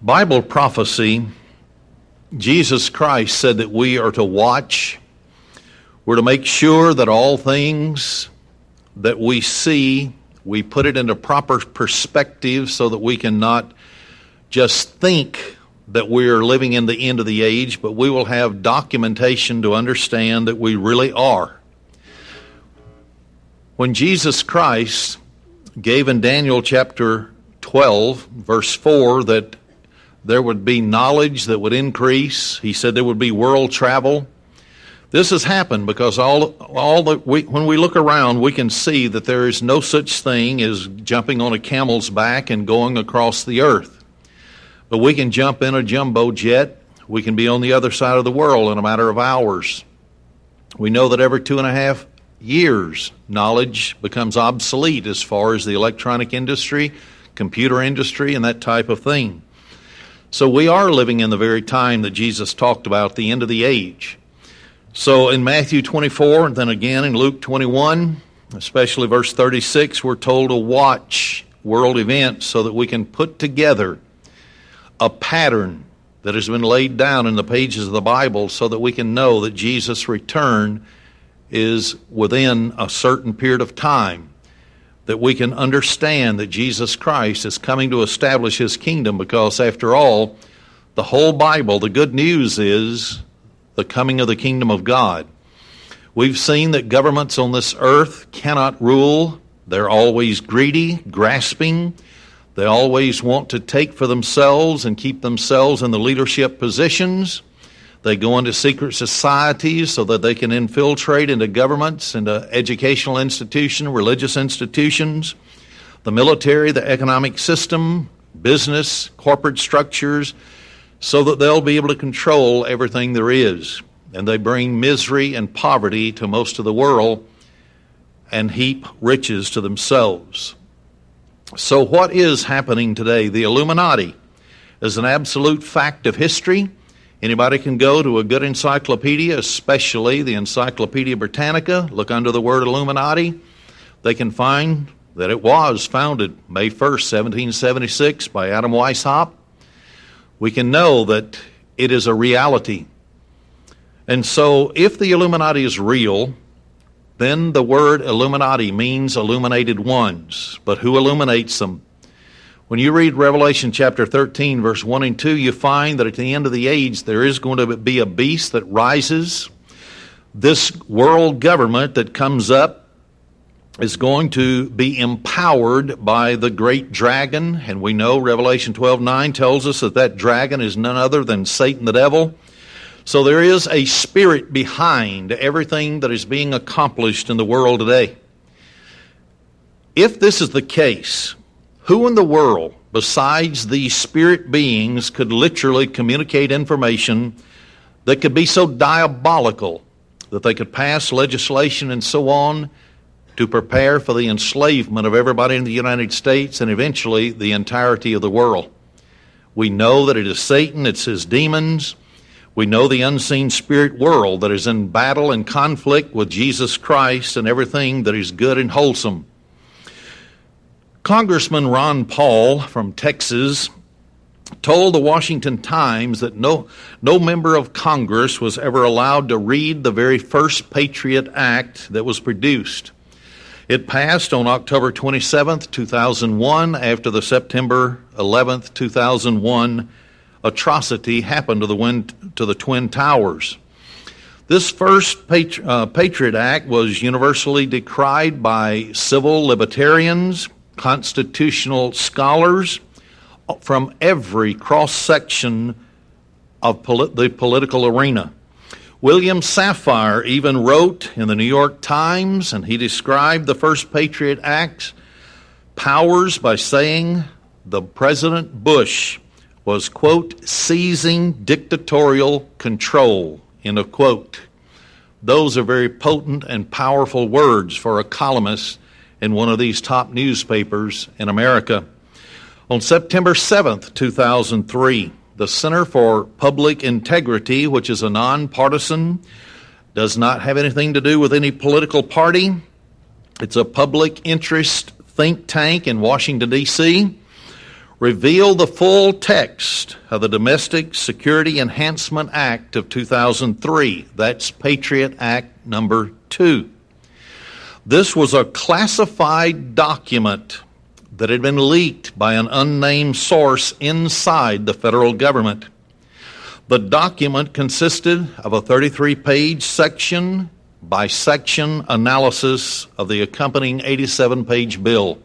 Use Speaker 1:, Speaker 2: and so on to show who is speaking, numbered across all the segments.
Speaker 1: Bible prophecy, Jesus Christ said that we are to watch. We're to make sure that all things that we see, we put it into proper perspective so that we can not just think that we're living in the end of the age, but we will have documentation to understand that we really are. When Jesus Christ gave in Daniel chapter 12, verse 4, that there would be knowledge that would increase, he said there would be world travel. This has happened because when we look around, we can see that there is no such thing as jumping on a camel's back and going across the earth. But we can jump in a jumbo jet. We can be on the other side of the world in a matter of hours. We know that every 2.5 years, knowledge becomes obsolete as far as the electronic industry, computer industry, and that type of thing. So we are living in the very time that Jesus talked about, the end of the age. So in Matthew 24, and then again in Luke 21, especially verse 36, we're told to watch world events so that we can put together a pattern that has been laid down in the pages of the Bible so that we can know that Jesus' return is within a certain period of time, that we can understand that Jesus Christ is coming to establish his kingdom, because after all, the whole Bible, the good news is the coming of the kingdom of God. We've seen that governments on this earth cannot rule. They're always greedy, grasping. They always want to take for themselves and keep themselves in the leadership positions. They go into secret societies so that they can infiltrate into governments, into educational institutions, religious institutions, the military, the economic system, business, corporate structures, so that they'll be able to control everything there is. And they bring misery and poverty to most of the world and heap riches to themselves. So what is happening today? The Illuminati is an absolute fact of history. Anybody can go to a good encyclopedia, especially the Encyclopedia Britannica, look under the word Illuminati. They can find that it was founded May 1st, 1776 by Adam Weishaupt. We can know that it is a reality. And so if the Illuminati is real, then the word Illuminati means illuminated ones. But who illuminates them? When you read Revelation chapter 13, verse 1 and 2, you find that at the end of the age, there is going to be a beast that rises. This world government that comes up is going to be empowered by the great dragon. And we know Revelation 12:9 tells us that that dragon is none other than Satan the devil. So there is a spirit behind everything that is being accomplished in the world today. If this is the case, who in the world, besides these spirit beings, could literally communicate information that could be so diabolical that they could pass legislation and so on to prepare for the enslavement of everybody in the United States and eventually the entirety of the world? We know that it is Satan, it's his demons. We know the unseen spirit world that is in battle and conflict with Jesus Christ and everything that is good and wholesome. Congressman Ron Paul from Texas told the Washington Times that no member of Congress was ever allowed to read the very first Patriot Act that was produced. It passed on October 27th, 2001, after the September 11th, 2001 atrocity happened to the Twin Towers. This first Patriot Act was universally decried by civil libertarians, constitutional scholars from every cross-section of the political arena. William Safire even wrote in the New York Times, and he described the first Patriot Act's powers by saying the President Bush was, quote, seizing dictatorial control, end of quote. Those are very potent and powerful words for a columnist in one of these top newspapers in America. On September 7th, 2003, the Center for Public Integrity, which is a nonpartisan, does not have anything to do with any political party. It's a public interest think tank in Washington, D.C., reveal the full text of the Domestic Security Enhancement Act of 2003. That's Patriot Act number 2. This was a classified document that had been leaked by an unnamed source inside the federal government. The document consisted of a 33-page section by section analysis of the accompanying 87-page bill.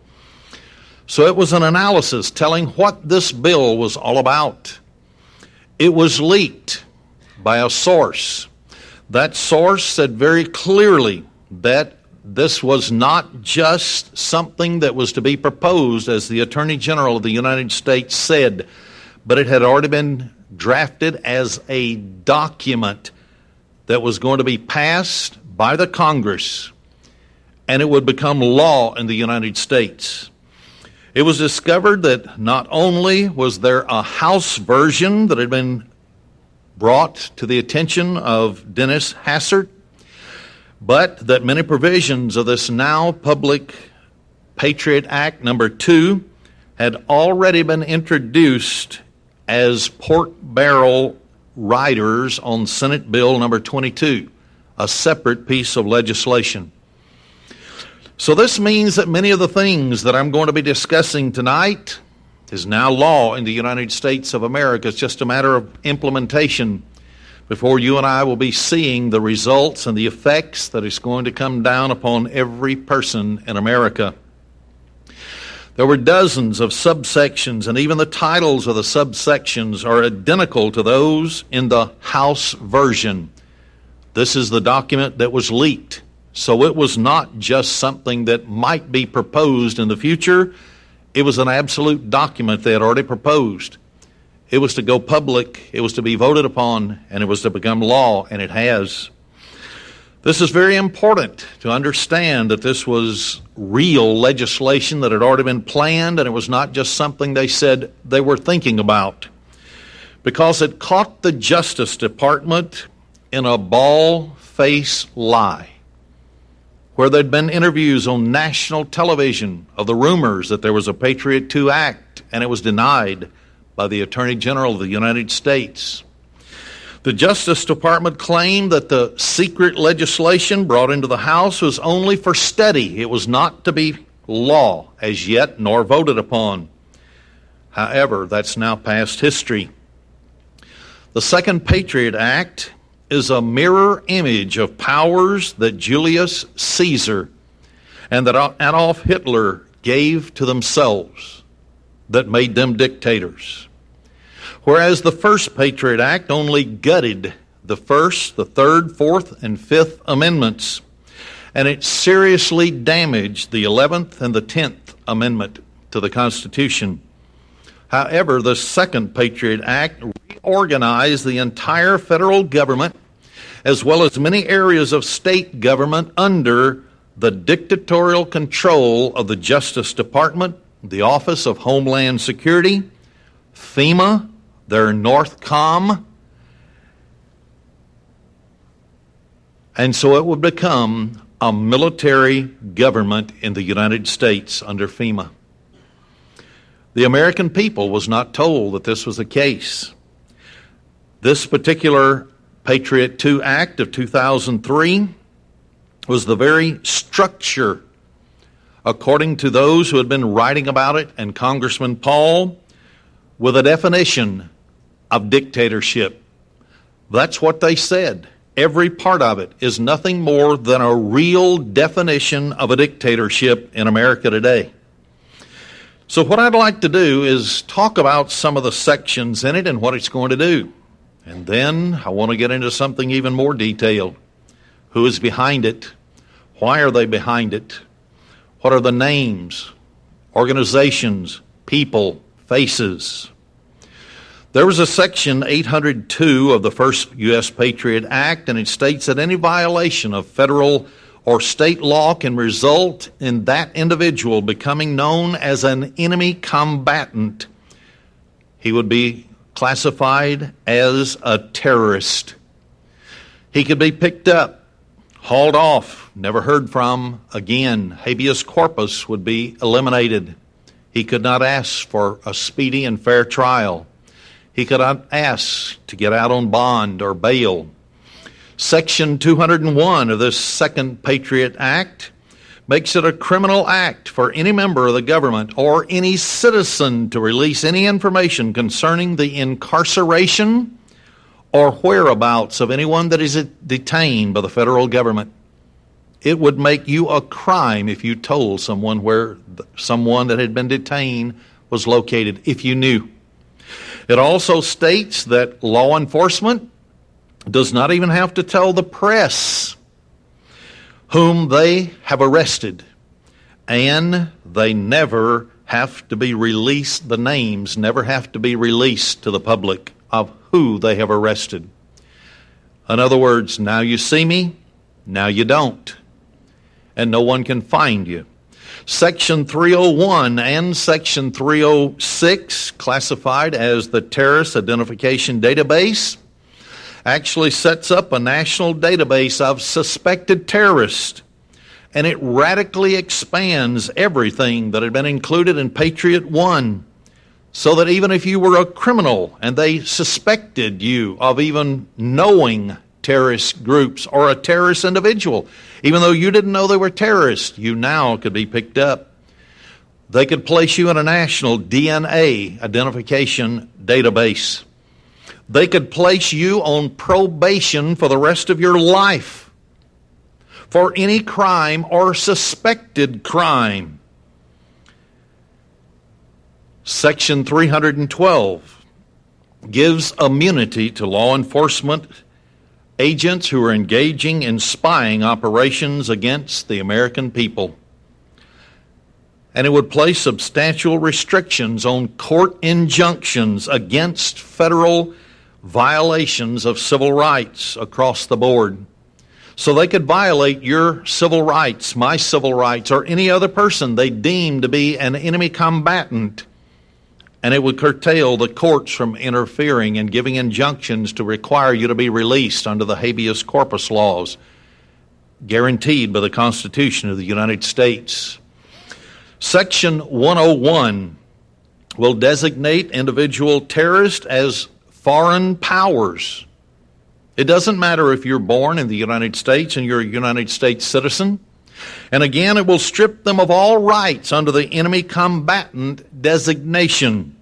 Speaker 1: So it was an analysis telling what this bill was all about. It was leaked by a source. That source said very clearly that this was not just something that was to be proposed, as the Attorney General of the United States said, but it had already been drafted as a document that was going to be passed by the Congress, and it would become law in the United States. It was discovered that not only was there a House version that had been brought to the attention of Dennis Hassert, but that many provisions of this now public Patriot Act number 2 had already been introduced as pork barrel riders on Senate Bill number 22, a separate piece of legislation. So this means that many of the things that I'm going to be discussing tonight is now law in the United States of America. It's just a matter of implementation before you and I will be seeing the results and the effects that is going to come down upon every person in America. There were dozens of subsections, and even the titles of the subsections are identical to those in the House version. This is the document that was leaked. So it was not just something that might be proposed in the future. It was an absolute document they had already proposed. It was to go public, it was to be voted upon, and it was to become law, and it has. This is very important to understand that this was real legislation that had already been planned, and it was not just something they said they were thinking about, because it caught the Justice Department in a bald-faced lie, where there'd been interviews on national television of the rumors that there was a Patriot II Act, and it was denied by the Attorney General of the United States. The Justice Department claimed that the secret legislation brought into the House was only for study. It was not to be law as yet, nor voted upon. However, that's now past history. The Second Patriot Act is a mirror image of powers that Julius Caesar and that Adolf Hitler gave to themselves that made them dictators. Whereas the First Patriot Act only gutted the First, the Third, Fourth, and Fifth Amendments, and it seriously damaged the 11th and the 10th Amendment to the Constitution. However, the Second Patriot Act reorganized the entire federal government as well as many areas of state government under the dictatorial control of the Justice Department, the Office of Homeland Security, FEMA, their NORTHCOM, and so it would become a military government in the United States under FEMA. The American people was not told that this was the case. This particular Patriot II Act of 2003 was the very structure, according to those who had been writing about it, and Congressman Paul, with a definition of dictatorship. That's what they said. Every part of it is nothing more than a real definition of a dictatorship in America today. So what I'd like to do is talk about some of the sections in it and what it's going to do. And then I want to get into something even more detailed. Who is behind it? Why are they behind it? What are the names, organizations, people, faces? There was a section 802 of the first U.S. Patriot Act, and it states that any violation of federal or state law can result in that individual becoming known as an enemy combatant. He would be classified as a terrorist. He could be picked up, hauled off, never heard from again. Habeas corpus would be eliminated. He could not ask for a speedy and fair trial. He could not ask to get out on bond or bail. Section 201 of this Second Patriot Act makes it a criminal act for any member of the government or any citizen to release any information concerning the incarceration or whereabouts of anyone that is detained by the federal government. It would make you a crime if you told someone where someone that had been detained was located, if you knew. It also states that law enforcement does not even have to tell the press whom they have arrested, and they never have to be released, the names never have to be released to the public of who they have arrested. In other words, now you see me, now you don't, and no one can find you. Section 301 and Section 306, classified as the Terrorist Identification Database, actually sets up a national database of suspected terrorists, and it radically expands everything that had been included in Patriot 1, so that even if you were a criminal and they suspected you of even knowing terrorist groups or a terrorist individual, even though you didn't know they were terrorists, you now could be picked up. They could place you in a national DNA identification database. They could place you on probation for the rest of your life for any crime or suspected crime. Section 312 gives immunity to law enforcement agents who are engaging in spying operations against the American people. And it would place substantial restrictions on court injunctions against federal violations of civil rights across the board. So they could violate your civil rights, my civil rights, or any other person they deem to be an enemy combatant. And it would curtail the courts from interfering and giving injunctions to require you to be released under the habeas corpus laws guaranteed by the Constitution of the United States. Section 101 will designate individual terrorists as foreign powers. It doesn't matter if you're born in the United States and you're a United States citizen. And again, it will strip them of all rights under the enemy combatant designation.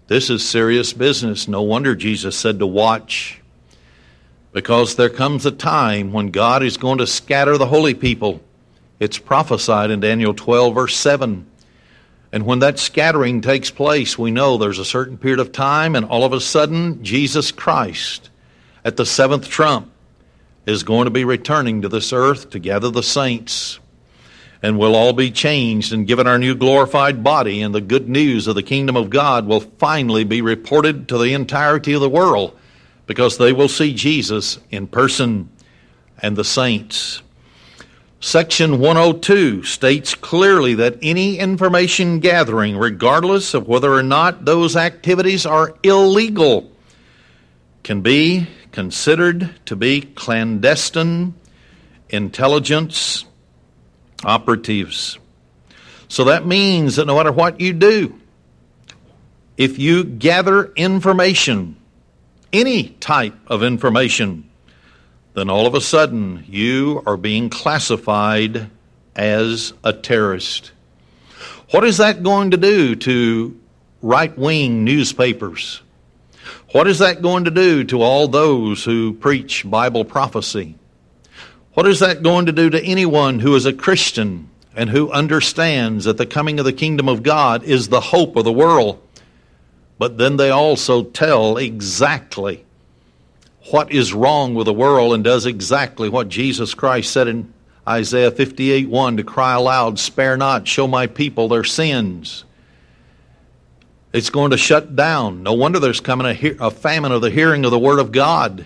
Speaker 1: This is serious business. No wonder Jesus said to watch, because there comes a time when God is going to scatter the holy people. It's prophesied in Daniel 12, verse 7. And when that scattering takes place, we know there's a certain period of time, and all of a sudden, Jesus Christ, at the seventh trump, is going to be returning to this earth to gather the saints. And we'll all be changed and given our new glorified body, and the good news of the kingdom of God will finally be reported to the entirety of the world, because they will see Jesus in person and the saints. Section 102 states clearly that any information gathering, regardless of whether or not those activities are illegal, can be considered to be clandestine intelligence operatives. So that means that no matter what you do, if you gather information, any type of information, then all of a sudden you are being classified as a terrorist. What is that going to do to right-wing newspapers? What is that going to do to all those who preach Bible prophecy? What is that going to do to anyone who is a Christian and who understands that the coming of the kingdom of God is the hope of the world? But then they also tell exactly what is wrong with the world and does exactly what Jesus Christ said in Isaiah 58:1 to cry aloud, "Spare not, show my people their sins." It's going to shut down. No wonder there's coming a famine of the hearing of the Word of God.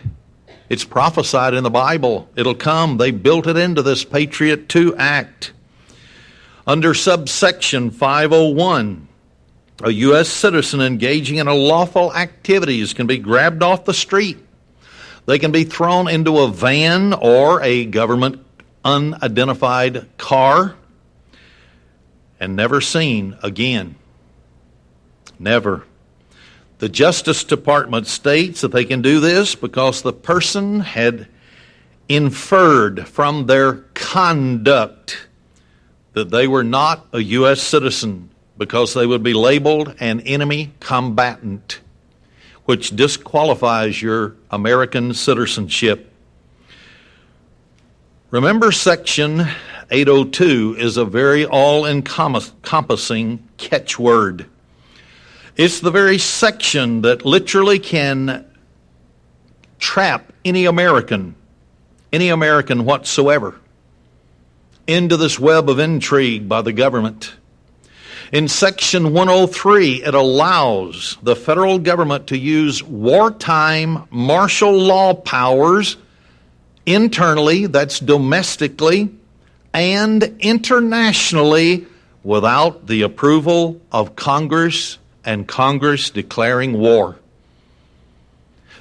Speaker 1: It's prophesied in the Bible. It'll come. They built it into this Patriot 2 Act. Under subsection 501, a U.S. citizen engaging in unlawful activities can be grabbed off the street. They can be thrown into a van or a government unidentified car, and never seen again. Never. The Justice Department states that they can do this because the person had inferred from their conduct that they were not a U.S. citizen, because they would be labeled an enemy combatant, which disqualifies your American citizenship. Remember, Section 802 is a very all-encompassing catchword. It's the very section that literally can trap any American whatsoever, into this web of intrigue by the government. In Section 103, it allows the federal government to use wartime martial law powers internally, that's domestically, and internationally without the approval of Congress and Congress declaring war.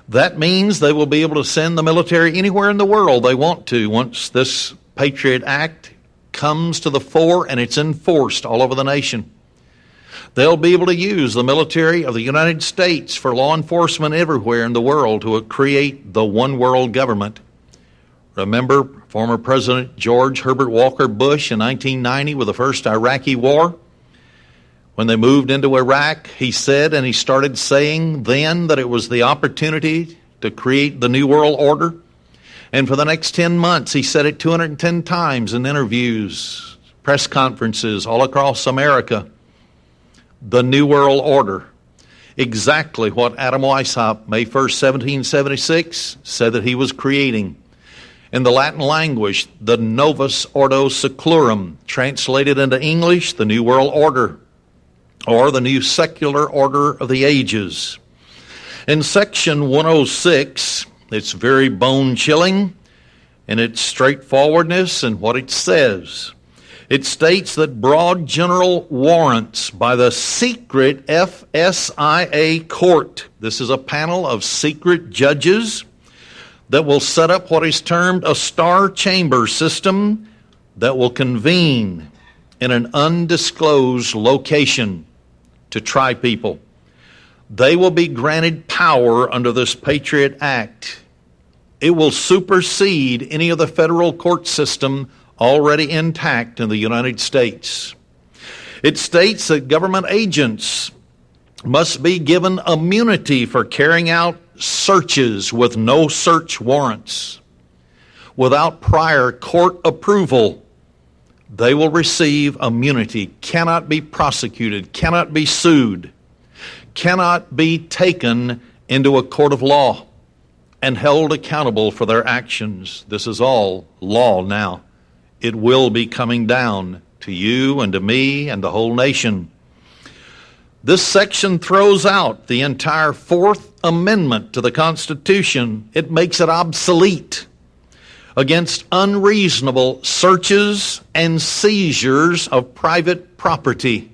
Speaker 1: That means they will be able to send the military anywhere in the world they want to once this Patriot Act comes to the fore and it's enforced all over the nation. They'll be able to use the military of the United States for law enforcement everywhere in the world to create the one world government. Remember former President George Herbert Walker Bush in 1990 with the first Iraqi war? When they moved into Iraq, he said, and he started saying then, that it was the opportunity to create the New World Order. And for the next 10 months, he said it 210 times in interviews, press conferences all across America. The New World Order. Exactly what Adam Weishaupt, May 1st, 1776, said that he was creating. In the Latin language, the Novus Ordo Seclorum, translated into English, the New World Order, or the New Secular Order of the Ages. In Section 106, it's very bone-chilling in its straightforwardness and what it says. It states that broad general warrants by the secret FSIA court, this is a panel of secret judges that will set up what is termed a star chamber system that will convene in an undisclosed location to try people. They will be granted power under this Patriot Act. It will supersede any of the federal court system already intact in the United States. It states that government agents must be given immunity for carrying out searches with no search warrants. Without prior court approval, they will receive immunity, cannot be prosecuted, cannot be sued, cannot be taken into a court of law and held accountable for their actions. This is all law now. It will be coming down to you and to me and the whole nation. This section throws out the entire Fourth Amendment to the Constitution. It makes it obsolete against unreasonable searches and seizures of private property.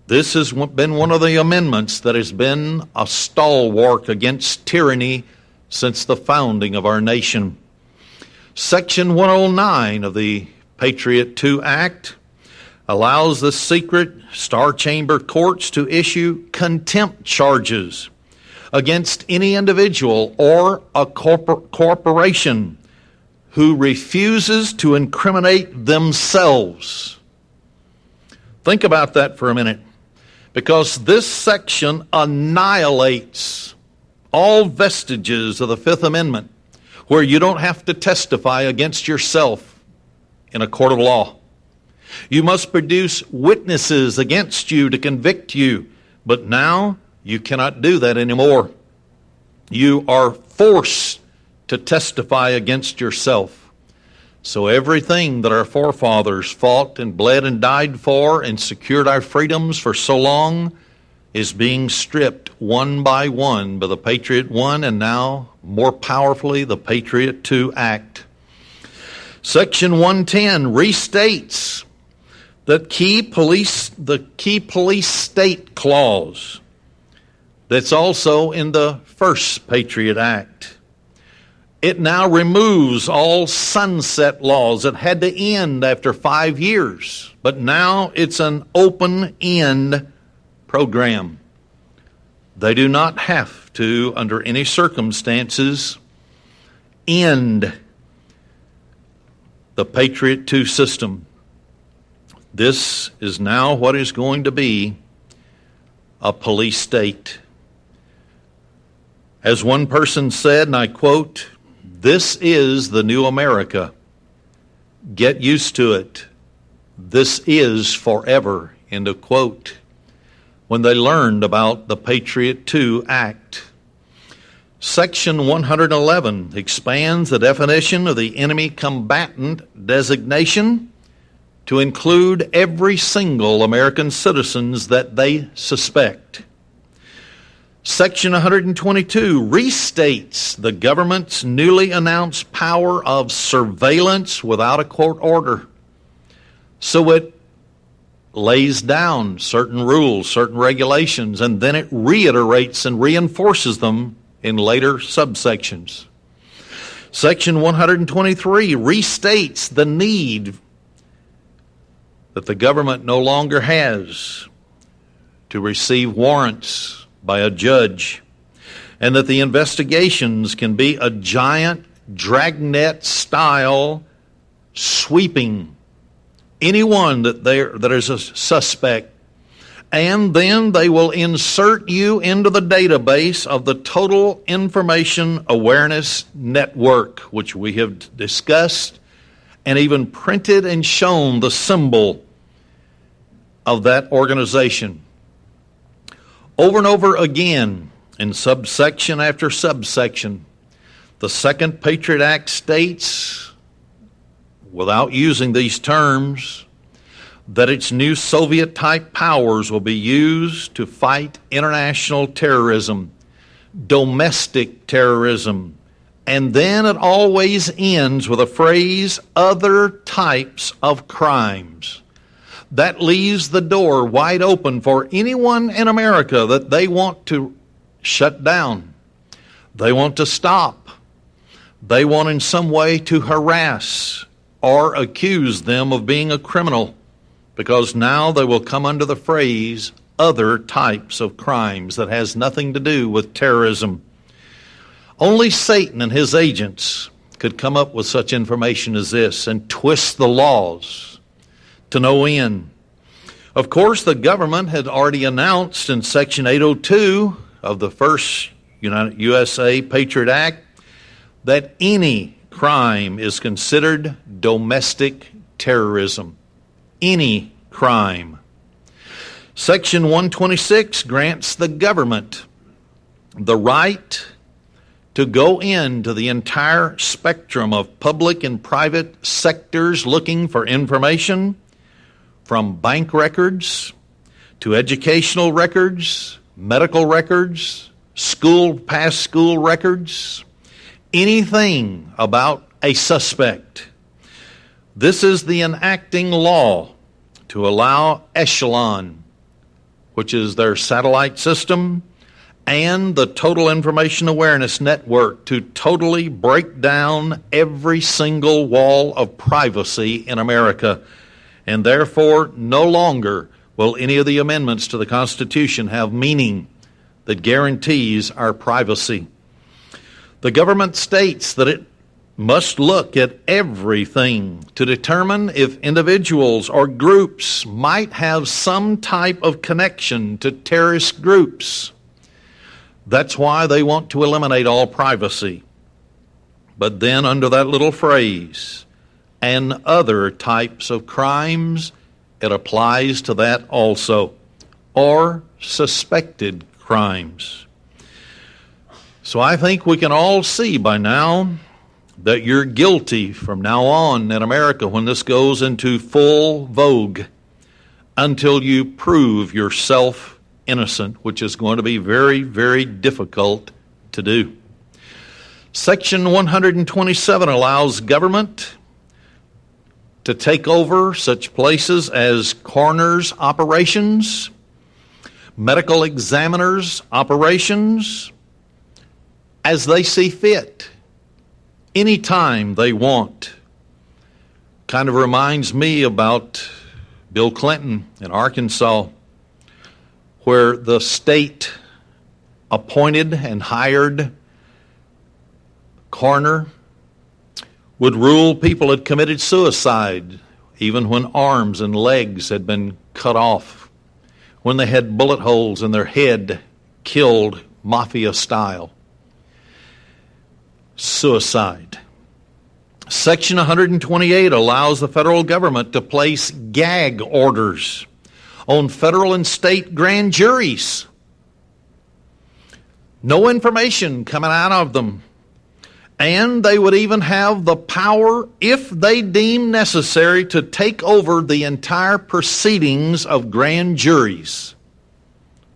Speaker 1: This has been one of the amendments that has been a stalwart against tyranny since the founding of our nation. Section 109 of the Patriot II Act allows the secret star chamber courts to issue contempt charges against any individual or a corporation who refuses to incriminate themselves. Think about that for a minute, because this section annihilates all vestiges of the Fifth Amendment, where you don't have to testify against yourself in a court of law. You must produce witnesses against you to convict you, but now you cannot do that anymore. You are forced to testify against yourself. So everything that our forefathers fought and bled and died for and secured our freedoms for so long is being stripped one by one by the Patriot I and now more powerfully the Patriot II Act. Section 110 restates the key police state clause that's also in the first Patriot Act. It now removes all sunset laws that had to end after 5 years, but now it's an open-end program. They do not have to, under any circumstances, end the Patriot II system. This is now what is going to be a police state. As one person said, and I quote, "This is the new America. Get used to it. This is forever," end of quote, when they learned about the Patriot II Act. Section 111 expands the definition of the enemy combatant designation to include every single American citizen that they suspect. Section 122 restates the government's newly announced power of surveillance without a court order. So it lays down certain rules, certain regulations, and then it reiterates and reinforces them in later subsections. Section 123 restates the need that the government no longer has to receive warrants by a judge, and that the investigations can be a giant dragnet style sweeping anyone that is a suspect, and then they will insert you into the database of the Total Information Awareness Network, which we have discussed and even printed and shown the symbol of that organization. Over and over again, in subsection after subsection, the Second Patriot Act states, without using these terms, that its new Soviet-type powers will be used to fight international terrorism, domestic terrorism, and then it always ends with a phrase, other types of crimes. That leaves the door wide open for anyone in America that they want to shut down. They want to stop. They want in some way to harass or accuse them of being a criminal, because now they will come under the phrase other types of crimes that has nothing to do with terrorism. Only Satan and his agents could come up with such information as this and twist the laws to no end. Of course, the government had already announced in Section 802 of the first USA Patriot Act that any crime is considered domestic terrorism. Any crime. Section 126 grants the government the right to go into the entire spectrum of public and private sectors looking for information, from bank records to educational records, medical records, past school records, anything about a suspect. This is the enacting law to allow Echelon, which is their satellite system, and the Total Information Awareness Network to totally break down every single wall of privacy in America. And therefore, no longer will any of the amendments to the Constitution have meaning that guarantees our privacy. The government states that it must look at everything to determine if individuals or groups might have some type of connection to terrorist groups. That's why they want to eliminate all privacy. But then under that little phrase, and other types of crimes, it applies to that also, or suspected crimes. So I think we can all see by now that you're guilty from now on in America when this goes into full vogue, until you prove yourself innocent, which is going to be very, very difficult to do. Section 127 allows government to take over such places as coroners' operations, medical examiners' operations, as they see fit. anytime they want. Kind of reminds me about Bill Clinton in Arkansas, where the state appointed and hired coroner would rule people had committed suicide even when arms and legs had been cut off, when they had bullet holes in their head, killed mafia style. Suicide. Section 128 allows the federal government to place gag orders on federal and state grand juries. No information coming out of them. And they would even have the power, if they deem necessary, to take over the entire proceedings of grand juries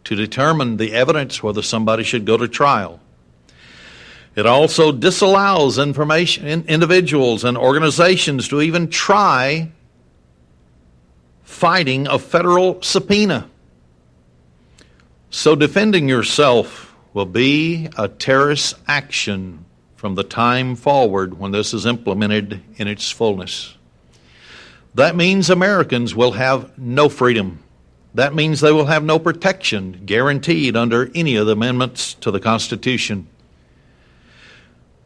Speaker 1: to determine the evidence whether somebody should go to trial. It also disallows individuals and organizations to even try fighting a federal subpoena. So defending yourself will be a terrorist action from the time forward when this is implemented in its fullness. That means Americans will have no freedom. That means they will have no protection guaranteed under any of the amendments to the Constitution.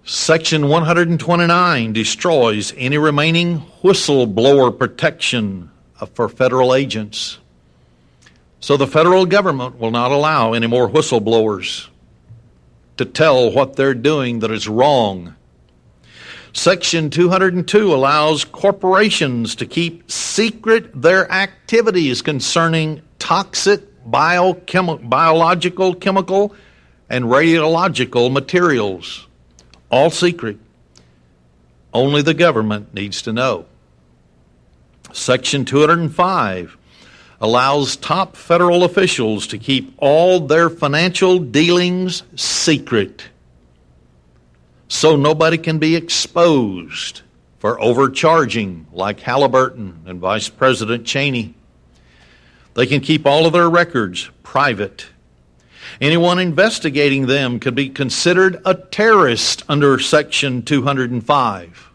Speaker 1: Section 129 destroys any remaining whistleblower protection for federal agents. So the federal government will not allow any more whistleblowers to tell what they're doing that is wrong. Section 202 allows corporations to keep secret their activities concerning toxic biological, chemical, and radiological materials. All secret. Only the government needs to know. Section 205 allows top federal officials to keep all their financial dealings secret, so nobody can be exposed for overcharging like Halliburton and Vice President Cheney. They can keep all of their records private. Anyone investigating them could be considered a terrorist under Section 205.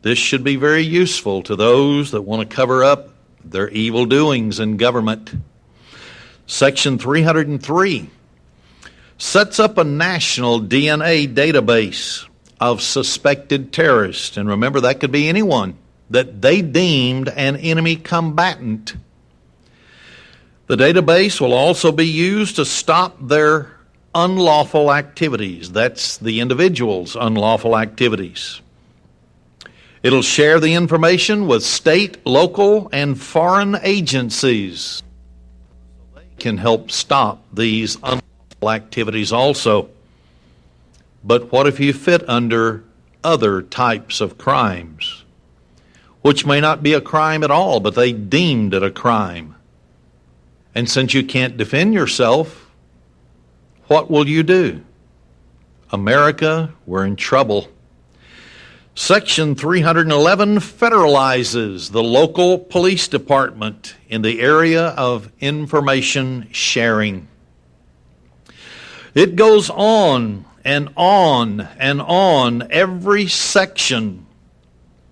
Speaker 1: This should be very useful to those that want to cover up their evil doings in government. Section 303 sets up a national DNA database of suspected terrorists. And remember, that could be anyone that they deemed an enemy combatant. The database will also be used to stop their unlawful activities. That's the individual's unlawful activities. It'll share the information with state, local, and foreign agencies. They can help stop these unlawful activities also. But what if you fit under other types of crimes, which may not be a crime at all, but they deemed it a crime? And since you can't defend yourself, what will you do? America, we're in trouble. Section 311 federalizes the local police department in the area of information sharing. It goes on and on and on, every section,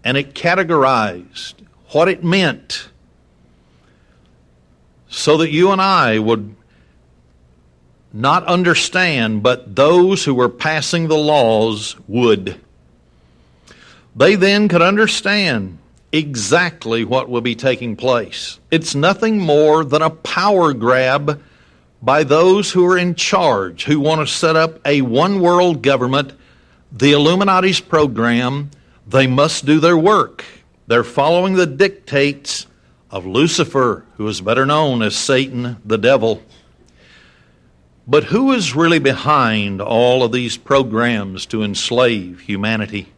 Speaker 1: and it categorized what it meant so that you and I would not understand, but those who were passing the laws would. They then could understand exactly what will be taking place. It's nothing more than a power grab by those who are in charge, who want to set up a one-world government, the Illuminati's program. They must do their work. They're following the dictates of Lucifer, who is better known as Satan, the devil. But who is really behind all of these programs to enslave humanity?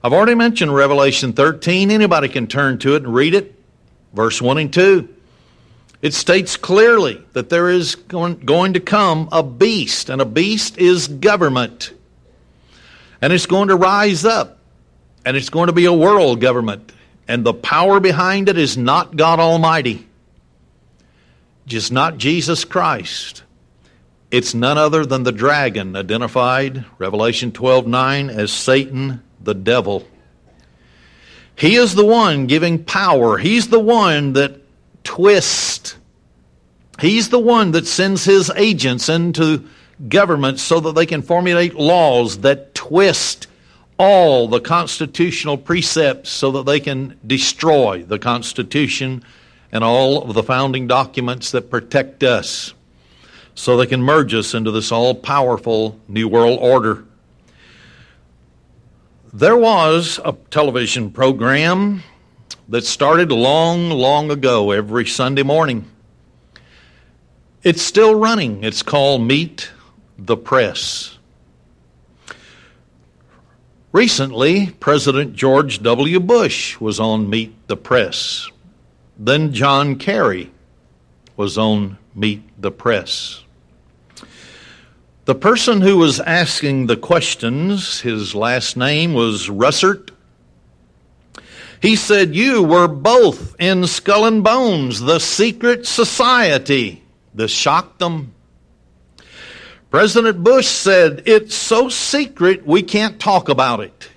Speaker 1: I've already mentioned Revelation 13. Anybody can turn to it and read it. Verse 1 and 2. It states clearly that there is going to come a beast, and a beast is government. And it's going to rise up, and it's going to be a world government. And the power behind it is not God Almighty, just not Jesus Christ. It's none other than the dragon, identified, Revelation 12:9, as Satan, the devil. He is the one giving power. He's the one that twists. He's the one that sends his agents into government so that they can formulate laws that twist all the constitutional precepts so that they can destroy the Constitution and all of the founding documents that protect us, so they can merge us into this all-powerful New World Order. There was a television program that started long, long ago every Sunday morning. It's still running. It's called Meet the Press. Recently, President George W. Bush was on Meet the Press. Then John Kerry was on Meet the Press. The person who was asking the questions, his last name was Russert. He said, "You were both in Skull and Bones, the secret society." This shocked them. President Bush said, "It's so secret we can't talk about it."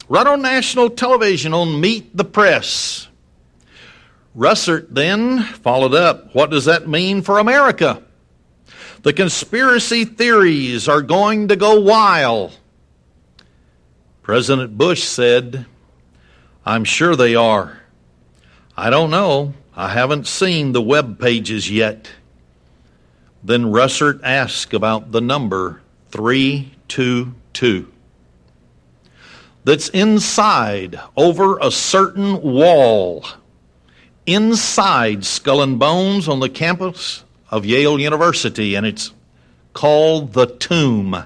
Speaker 1: Right on national television on Meet the Press. Russert then followed up, "What does that mean for America? The conspiracy theories are going to go wild." President Bush said, "I'm sure they are. I don't know. I haven't seen the web pages yet." Then Russert asked about the number 322. That's inside, over a certain wall, inside Skull and Bones on the campus of Yale University, and it's called the Tomb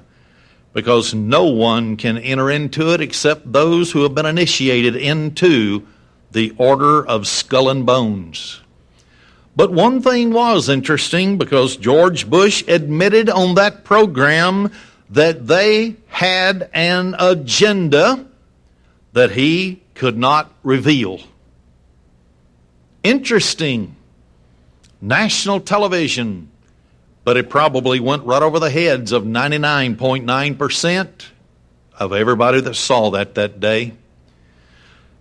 Speaker 1: because no one can enter into it except those who have been initiated into the Order of Skull and Bones. But one thing was interesting, because George Bush admitted on that program that they had an agenda that he could not reveal. Interesting. National television, but it probably went right over the heads of 99.9% of everybody that saw that day.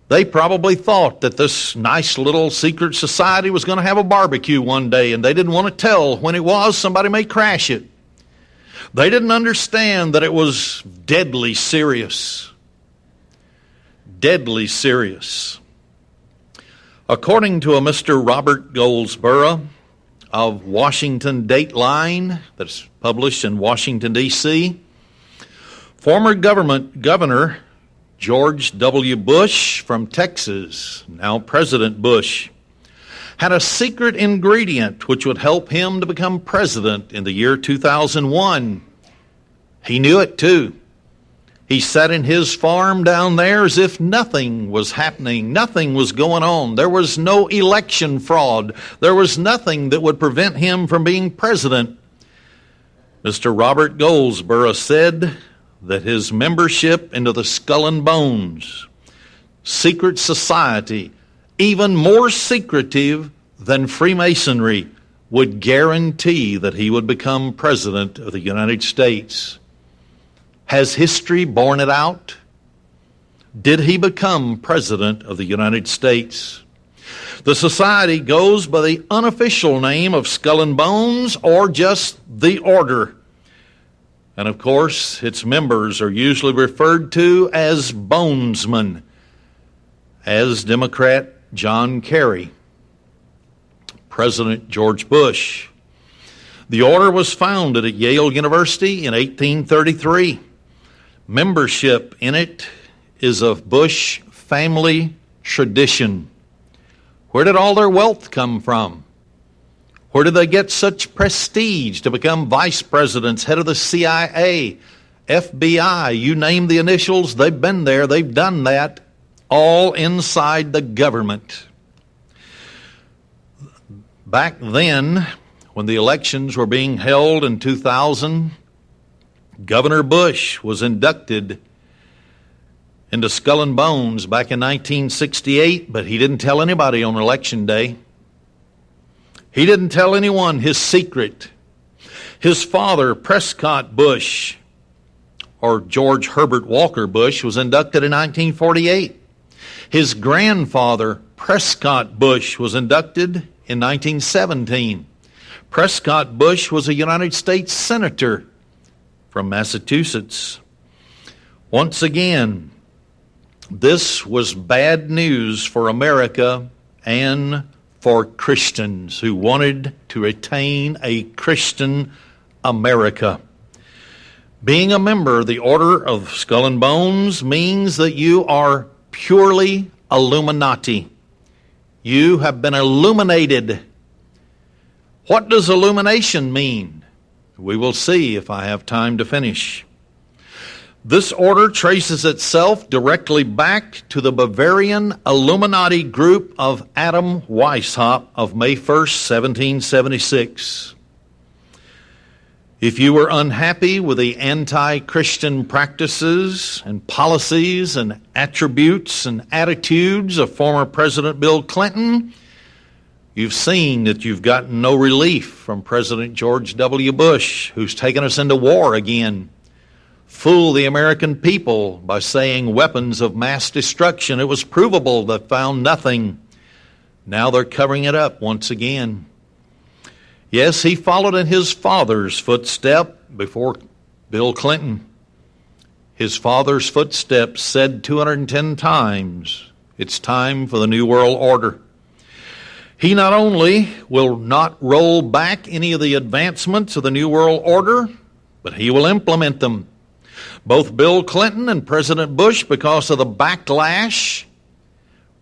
Speaker 1: They probably thought that this nice little secret society was going to have a barbecue one day, and they didn't want to tell when it was. Somebody may crash it. They didn't understand that it was deadly serious. Deadly serious. According to a Mr. Robert Goldsboro of Washington Dateline, that's published in Washington, D.C., former Governor George W. Bush from Texas, now President Bush, had a secret ingredient which would help him to become president in the year 2001. He knew it too. He sat in his farm down there as if nothing was happening, nothing was going on. There was no election fraud. There was nothing that would prevent him from being president. Mr. Robert Goldsboro said that his membership into the Skull and Bones secret society, even more secretive than Freemasonry, would guarantee that he would become president of the United States. Has history borne it out? Did he become president of the United States? The society goes by the unofficial name of Skull and Bones, or just the Order. And of course, its members are usually referred to as bonesmen, as Democrat John Kerry, President George Bush. The order was founded at Yale University in 1833. Membership in it is of Bush family tradition. Where did all their wealth come from? Where did they get such prestige to become vice presidents, head of the CIA, FBI, you name the initials, they've been there, they've done that, all inside the government. Back then, when the elections were being held in 2000, Governor Bush was inducted into Skull and Bones back in 1968, but he didn't tell anybody on Election Day. He didn't tell anyone his secret. His father, Prescott Bush, or George Herbert Walker Bush, was inducted in 1948. His grandfather, Prescott Bush, was inducted in 1917. Prescott Bush was a United States Senator from Massachusetts. Once again, this was bad news for America and for Christians who wanted to retain a Christian America. Being a member of the Order of Skull and Bones means that you are purely Illuminati. You have been illuminated. What does illumination mean? We will see if I have time to finish. This order traces itself directly back to the Bavarian Illuminati group of Adam Weishaupt of May 1st, 1776. If you were unhappy with the anti-Christian practices and policies and attributes and attitudes of former President Bill Clinton, you've seen that you've gotten no relief from President George W. Bush, who's taken us into war again. Fool the American people by saying weapons of mass destruction. It was provable that found nothing. Now they're covering it up once again. Yes, he followed in his father's footstep before Bill Clinton. His father's footsteps said 210 times, it's time for the New World Order. He not only will not roll back any of the advancements of the New World Order, but he will implement them. Both Bill Clinton and President Bush, because of the backlash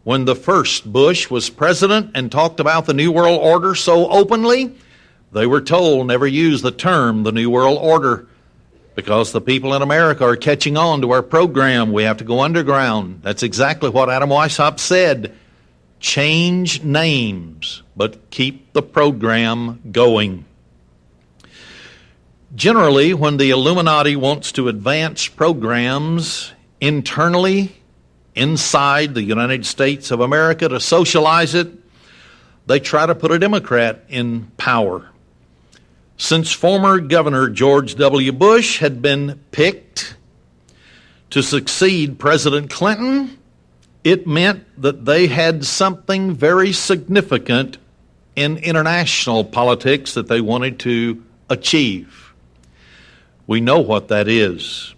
Speaker 1: when the first Bush was president and talked about the New World Order so openly, they were told never use the term the New World Order because the people in America are catching on to our program. We have to go underground. That's exactly what Adam Weishaupt said. Change names, but keep the program going. Generally, when the Illuminati wants to advance programs internally inside the United States of America to socialize it, they try to put a Democrat in power. Since former Governor George W. Bush had been picked to succeed President Clinton, it meant that they had something very significant in international politics that they wanted to achieve. We know what that is.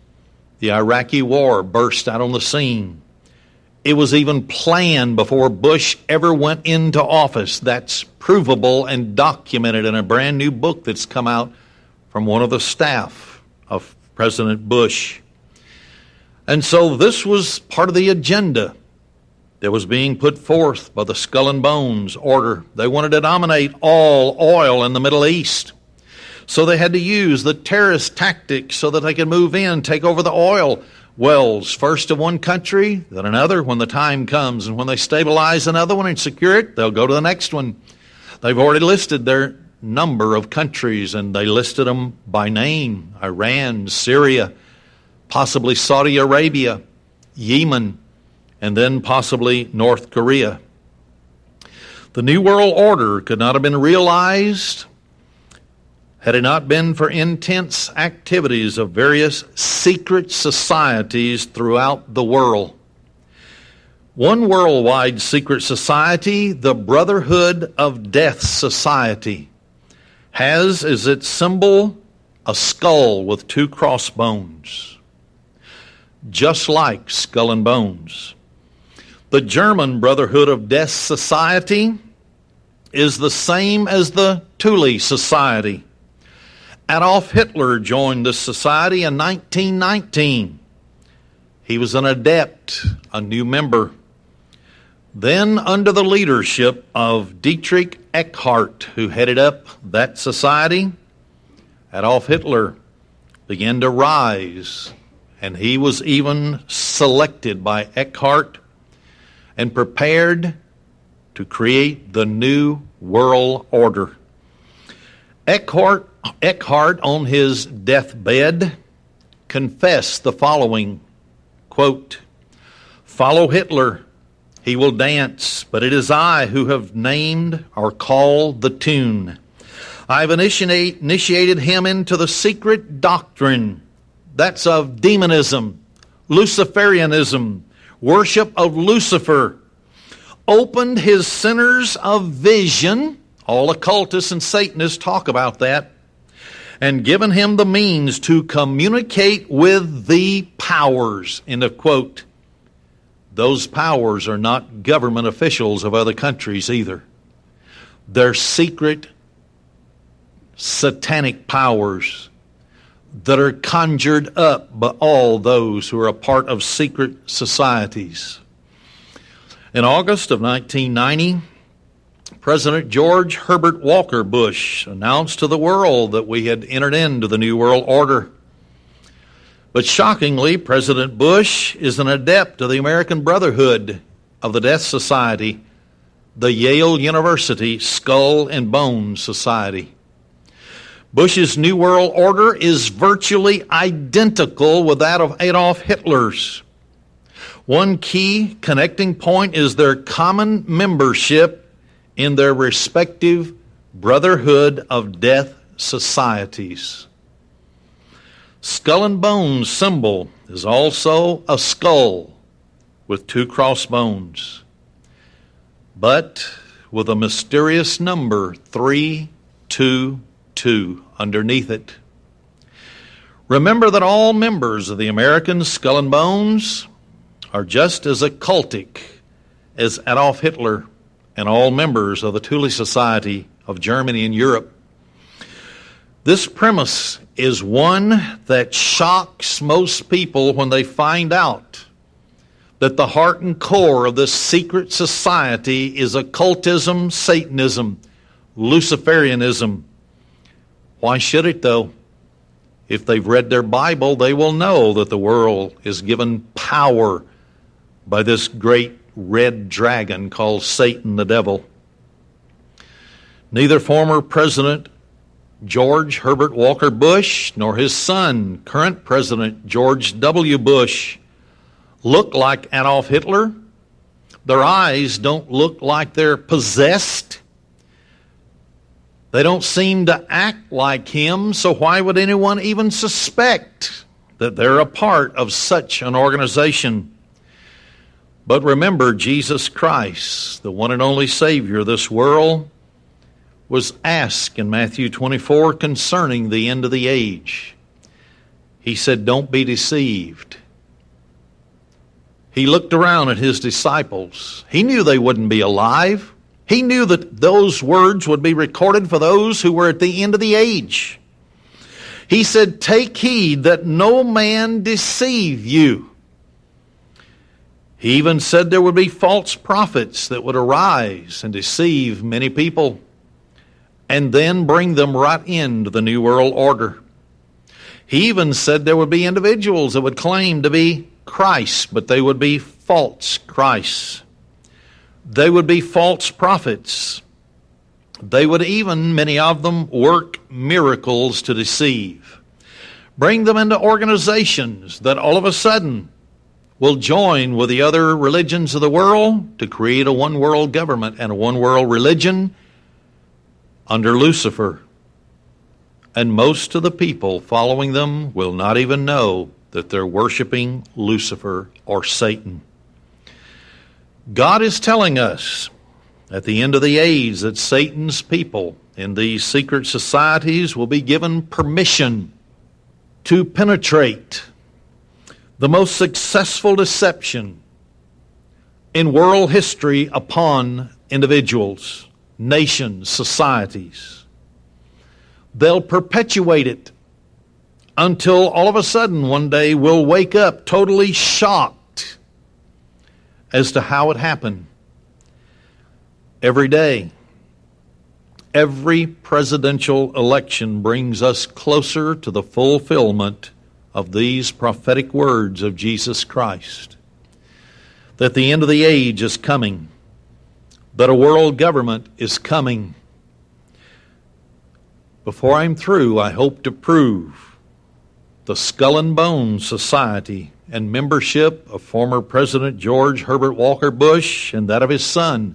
Speaker 1: The Iraqi war burst out on the scene. It was even planned before Bush ever went into office. That's provable and documented in a brand new book that's come out from one of the staff of President Bush. And so this was part of the agenda that was being put forth by the Skull and Bones order. They wanted to dominate all oil in the Middle East. So they had to use the terrorist tactics so that they could move in, take over the oil wells, first of one country, then another when the time comes. And when they stabilize another one and secure it, they'll go to the next one. They've already listed their number of countries, and they listed them by name: Iran, Syria, possibly Saudi Arabia, Yemen, and then possibly North Korea. The New World Order could not have been realized had it not been for intense activities of various secret societies throughout the world. One worldwide secret society, the Brotherhood of Death Society, has as its symbol a skull with two crossbones, just like Skull and Bones. The German Brotherhood of Death Society is the same as the Thule Society. Adolf Hitler joined this society in 1919. He was an adept, a new member. Then, under the leadership of Dietrich Eckart, who headed up that society, Adolf Hitler began to rise, and he was even selected by Eckart and prepared to create the New World Order. Eckhart, on his deathbed, confessed the following, quote, "Follow Hitler, he will dance, but it is I who have named or called the tune. I've initiated him into the secret doctrine, that's of demonism, Luciferianism, worship of Lucifer, opened his centers of vision, all occultists and Satanists talk about that, and given him the means to communicate with the powers, end of quote. Those powers are not government officials of other countries either. They're secret satanic powers that are conjured up by all those who are a part of secret societies. In August of 1990, President George Herbert Walker Bush announced to the world that we had entered into the New World Order. But shockingly, President Bush is an adept of the American Brotherhood of the Death Society, the Yale University Skull and Bones Society. Bush's New World Order is virtually identical with that of Adolf Hitler's. One key connecting point is their common membership in their respective Brotherhood of Death societies. Skull and bones symbol is also a skull with two crossbones, but with a mysterious number 322 underneath it. Remember that all members of the American Skull and Bones are just as occultic as Adolf Hitler and all members of the Thule Society of Germany and Europe. This premise is one that shocks most people when they find out that the heart and core of this secret society is occultism, Satanism, Luciferianism. Why should it, though? If they've read their Bible, they will know that the world is given power by this great red dragon called Satan the devil. Neither former President George Herbert Walker Bush nor his son, current President George W. Bush, look like Adolf Hitler. Their eyes don't look like they're possessed. They don't seem to act like him, so why would anyone even suspect that they're a part of such an organization? But remember, Jesus Christ, the one and only Savior of this world, was asked in Matthew 24 concerning the end of the age. He said, "Don't be deceived." He looked around at his disciples. He knew they wouldn't be alive. He knew that those words would be recorded for those who were at the end of the age. He said, "Take heed that no man deceive you." He even said there would be false prophets that would arise and deceive many people and then bring them right into the New World Order. He even said there would be individuals that would claim to be Christ, but they would be false Christs. They would be false prophets. They would even, many of them, work miracles to deceive. Bring them into organizations that all of a sudden will join with the other religions of the world to create a one world government and a one world religion under Lucifer. And most of the people following them will not even know that they're worshiping Lucifer or Satan. God is telling us at the end of the age that Satan's people in these secret societies will be given permission to penetrate the most successful deception in world history upon individuals, nations, societies. They'll perpetuate it until all of a sudden one day we'll wake up totally shocked as to how it happened. Every day, every presidential election brings us closer to the fulfillment of these prophetic words of Jesus Christ, that the end of the age is coming, that a world government is coming. Before I'm through, I hope to prove the Skull and Bones Society and membership of former President George Herbert Walker Bush and that of his son,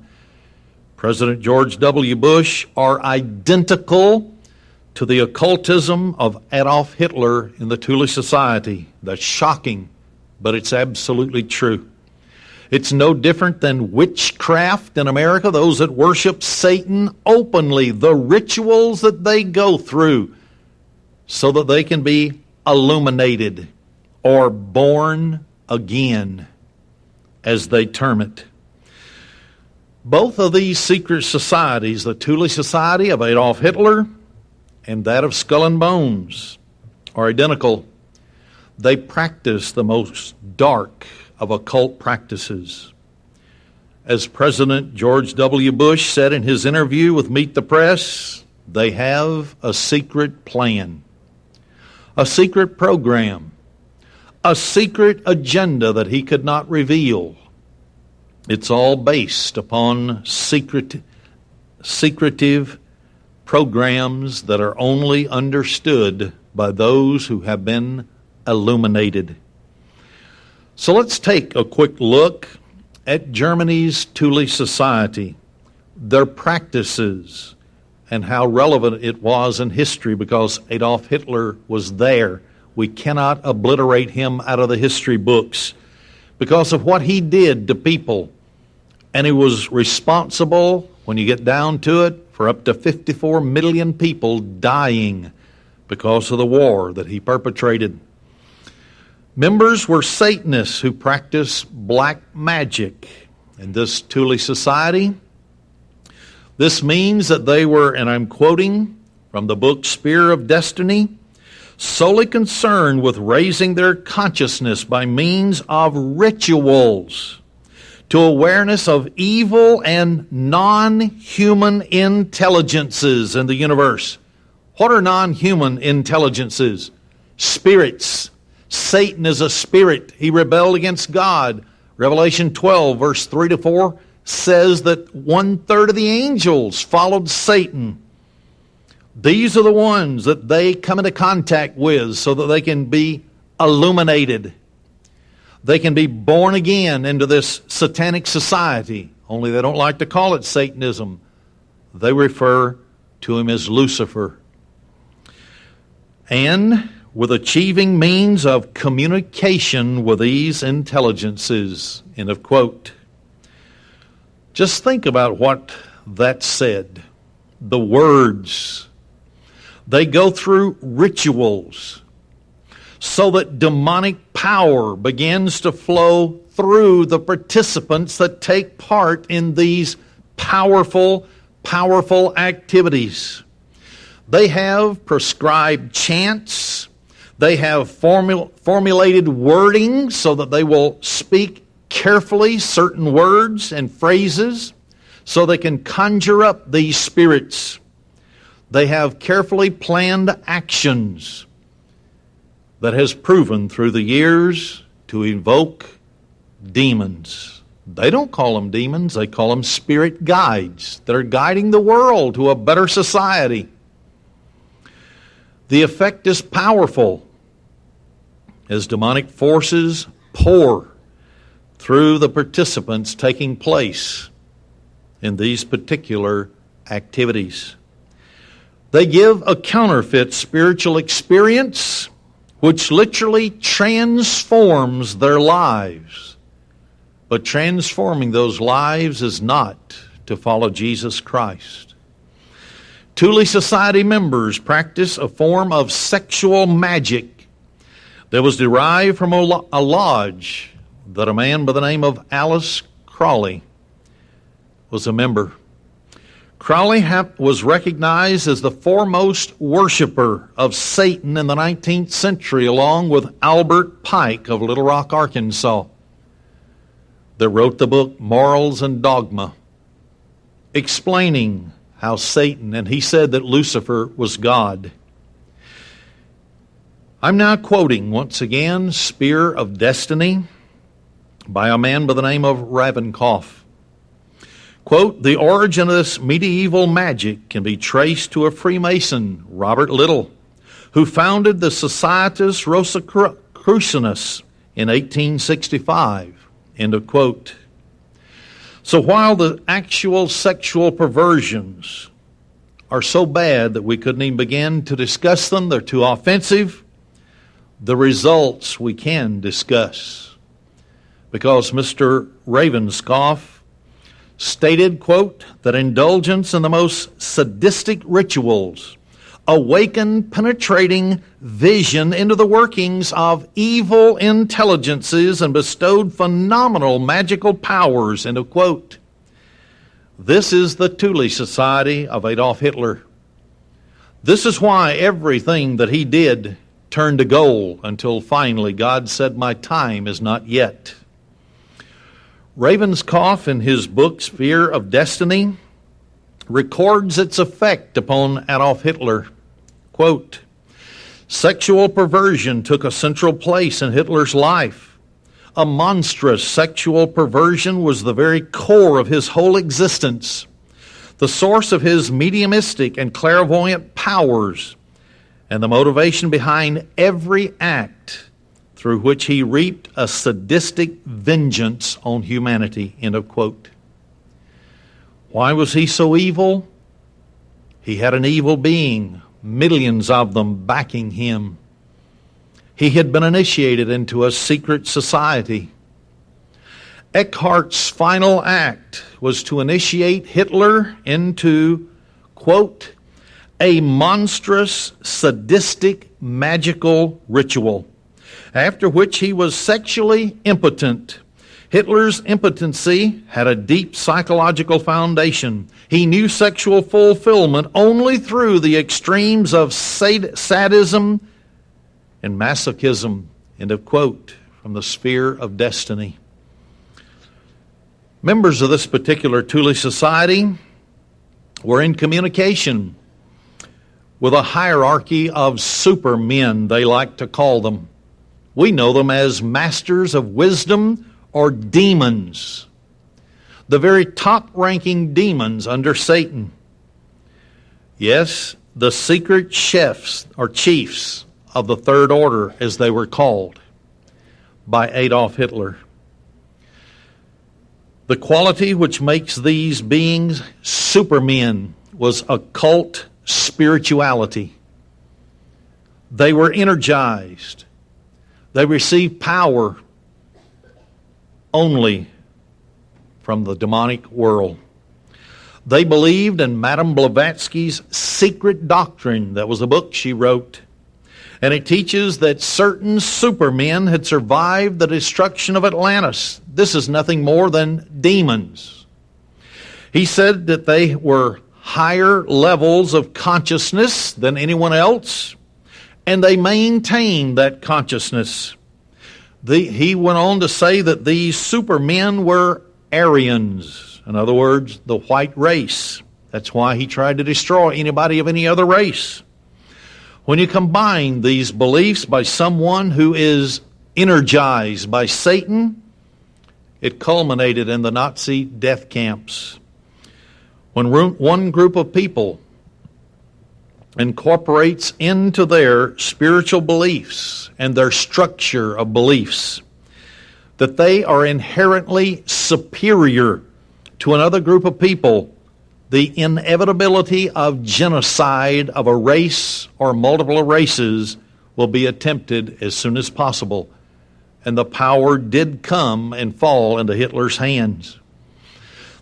Speaker 1: President George W. Bush, are identical to the occultism of Adolf Hitler in the Thule Society. That's shocking, but it's absolutely true. It's no different than witchcraft in America, those that worship Satan openly, the rituals that they go through so that they can be illuminated or born again, as they term it. Both of these secret societies, the Thule Society of Adolf Hitler and that of Skull and Bones, are identical. They practice the most dark of occult practices. As President George W. Bush said in his interview with Meet the Press, they have a secret plan, a secret program, a secret agenda that he could not reveal. It's all based upon secretive programs that are only understood by those who have been illuminated. So let's take a quick look at Germany's Thule Society, their practices, and how relevant it was in history because Adolf Hitler was there. We cannot obliterate him out of the history books because of what he did to people. And he was responsible, when you get down to it, for up to 54 million people dying because of the war that he perpetrated. Members were Satanists who practiced black magic in this Thule Society. This means that they were, and I'm quoting from the book Spear of Destiny, solely concerned with raising their consciousness by means of rituals to awareness of evil and non-human intelligences in the universe. What are non-human intelligences? Spirits. Satan is a spirit. He rebelled against God. Revelation 12, verse 3 to 4 says that 1/3 of the angels followed Satan. These are the ones that they come into contact with so that they can be illuminated. They can be born again into this satanic society, only they don't like to call it Satanism. They refer to him as Lucifer. And with achieving means of communication with these intelligences, end of quote. Just think about what that said. The words. They go through rituals so that demonic power begins to flow through the participants that take part in these powerful activities. They have prescribed chants. They have formulated wording so that they will speak carefully certain words and phrases so they can conjure up these spirits. They have carefully planned actions that has proven through the years to evoke demons. They don't call them demons, they call them spirit guides that are guiding the world to a better society. The effect is powerful as demonic forces pour through the participants taking place in these particular activities. They give a counterfeit spiritual experience which literally transforms their lives. But transforming those lives is not to follow Jesus Christ. Thule Society members practice a form of sexual magic that was derived from a lodge that a man by the name of Alice Crawley was a member. Crowley was recognized as the foremost worshiper of Satan in the 19th century, along with Albert Pike of Little Rock, Arkansas, that wrote the book Morals and Dogma, explaining how Satan, and he said that Lucifer was God. I'm now quoting once again Spear of Destiny by a man by the name of Ravenkoff. Quote, the origin of this medieval magic can be traced to a Freemason, Robert Little, who founded the Societas Rosicrucianis in 1865. End of quote. So while the actual sexual perversions are so bad that we couldn't even begin to discuss them. They're too offensive. The results we can discuss. Because Mr. Ravenscoff stated, quote, that indulgence in the most sadistic rituals awaken penetrating vision into the workings of evil intelligences and bestowed phenomenal magical powers, end of quote. This is the Thule Society of Adolf Hitler. This is why everything that he did turned to gold until finally God said, my time is not yet. Ravenscoff, in his book Sphere of Destiny, records its effect upon Adolf Hitler. Quote, sexual perversion took a central place in Hitler's life. A monstrous sexual perversion was the very core of his whole existence, the source of his mediumistic and clairvoyant powers, and the motivation behind every act through which he reaped a sadistic vengeance on humanity, end of quote. Why was he so evil? He had an evil being, millions of them backing him. He had been initiated into a secret society. Eckhart's final act was to initiate Hitler into, quote, a monstrous, sadistic, magical ritual, after which he was sexually impotent. Hitler's impotency had a deep psychological foundation. He knew sexual fulfillment only through the extremes of sadism and masochism, end of quote, from the Sphere of Destiny. Members of this particular Thule Society were in communication with a hierarchy of supermen, they like to call them. We know them as masters of wisdom or demons, the very top-ranking demons under Satan. Yes, the secret chefs or chiefs of the Third Order, as they were called, by Adolf Hitler. The quality which makes these beings supermen was occult spirituality. They were energized. They received power only from the demonic world. They believed in Madame Blavatsky's Secret Doctrine. That was a book she wrote. And it teaches that certain supermen had survived the destruction of Atlantis. This is nothing more than demons. He said that they were higher levels of consciousness than anyone else, and they maintained that consciousness. He went on to say that these supermen were Aryans, in other words, the white race. That's why he tried to destroy anybody of any other race. When you combine these beliefs by someone who is energized by Satan, it culminated in the Nazi death camps. When one group of people incorporates into their spiritual beliefs and their structure of beliefs that they are inherently superior to another group of people, the inevitability of genocide of a race or multiple races will be attempted as soon as possible. And the power did come and fall into Hitler's hands.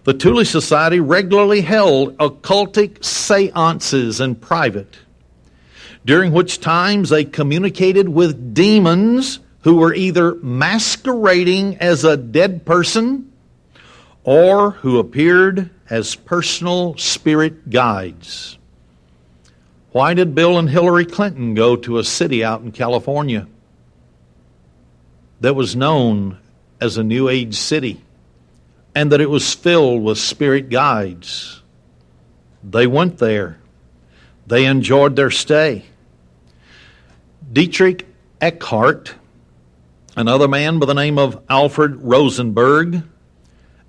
Speaker 1: The Thule Society regularly held occultic seances in private, during which times they communicated with demons who were either masquerading as a dead person or who appeared as personal spirit guides. Why did Bill and Hillary Clinton go to a city out in California that was known as a New Age city and that it was filled with spirit guides? They went there. They enjoyed their stay. Dietrich Eckhart, another man by the name of Alfred Rosenberg,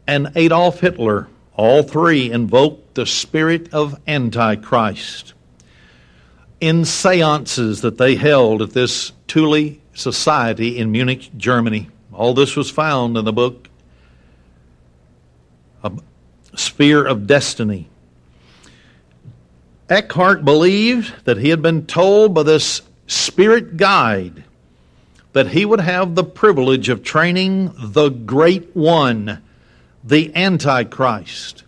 Speaker 1: and Adolf Hitler, all three invoked the spirit of Antichrist in seances that they held at this Thule Society in Munich, Germany. All this was found in the book Sphere of Destiny. Eckhart believed that he had been told by this spirit guide that he would have the privilege of training the Great One, the Antichrist.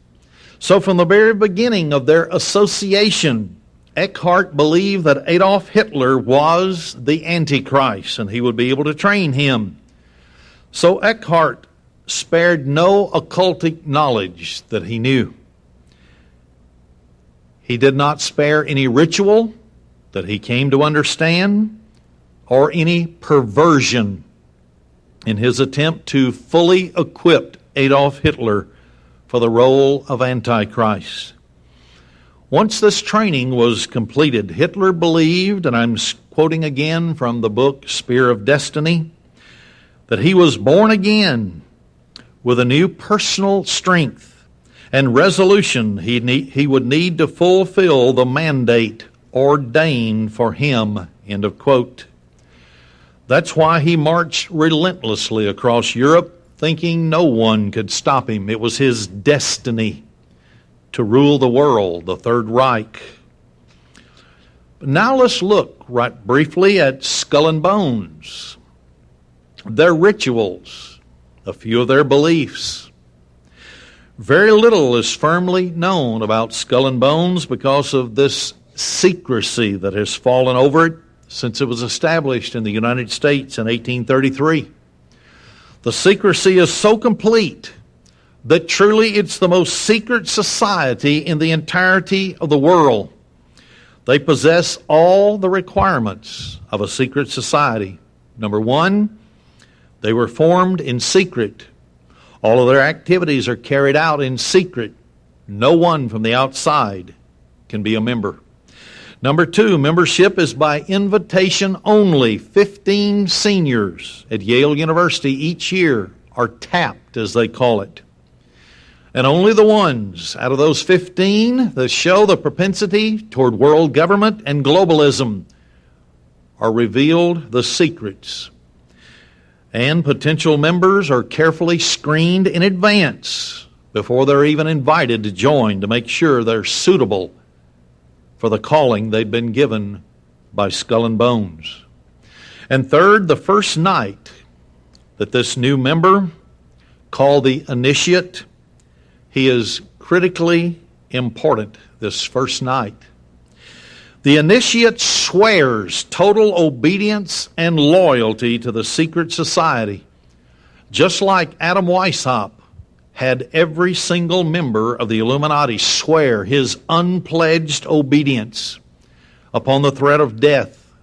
Speaker 1: So from the very beginning of their association, Eckhart believed that Adolf Hitler was the Antichrist and he would be able to train him. So Eckhart spared no occultic knowledge that he knew. He did not spare any ritual that he came to understand or any perversion in his attempt to fully equip Adolf Hitler for the role of Antichrist. Once this training was completed, Hitler believed, and I'm quoting again from the book Spear of Destiny, that he was born again with a new personal strength and resolution he would need to fulfill the mandate ordained for him, end of quote. That's why he marched relentlessly across Europe, thinking no one could stop him. It was his destiny to rule the world, the Third Reich. Now let's look right briefly at Skull and Bones, their rituals, a few of their beliefs. Very little is firmly known about Skull and Bones because of this secrecy that has fallen over it since it was established in the United States in 1833. The secrecy is so complete that truly it's the most secret society in the entirety of the world. They possess all the requirements of a secret society. Number one, they were formed in secret. All of their activities are carried out in secret. No one from the outside can be a member. Number two, membership is by invitation only. 15 seniors at Yale University each year are tapped, as they call it. And only the ones out of those 15 that show the propensity toward world government and globalism are revealed the secrets. And potential members are carefully screened in advance before they're even invited to join to make sure they're suitable for the calling they've been given by Skull and Bones. And third, the first night that this new member, called the initiate, he is critically important this first night. The initiate swears total obedience and loyalty to the secret society, just like Adam Weishaupt had every single member of the Illuminati swear his unpledged obedience. Upon the threat of death,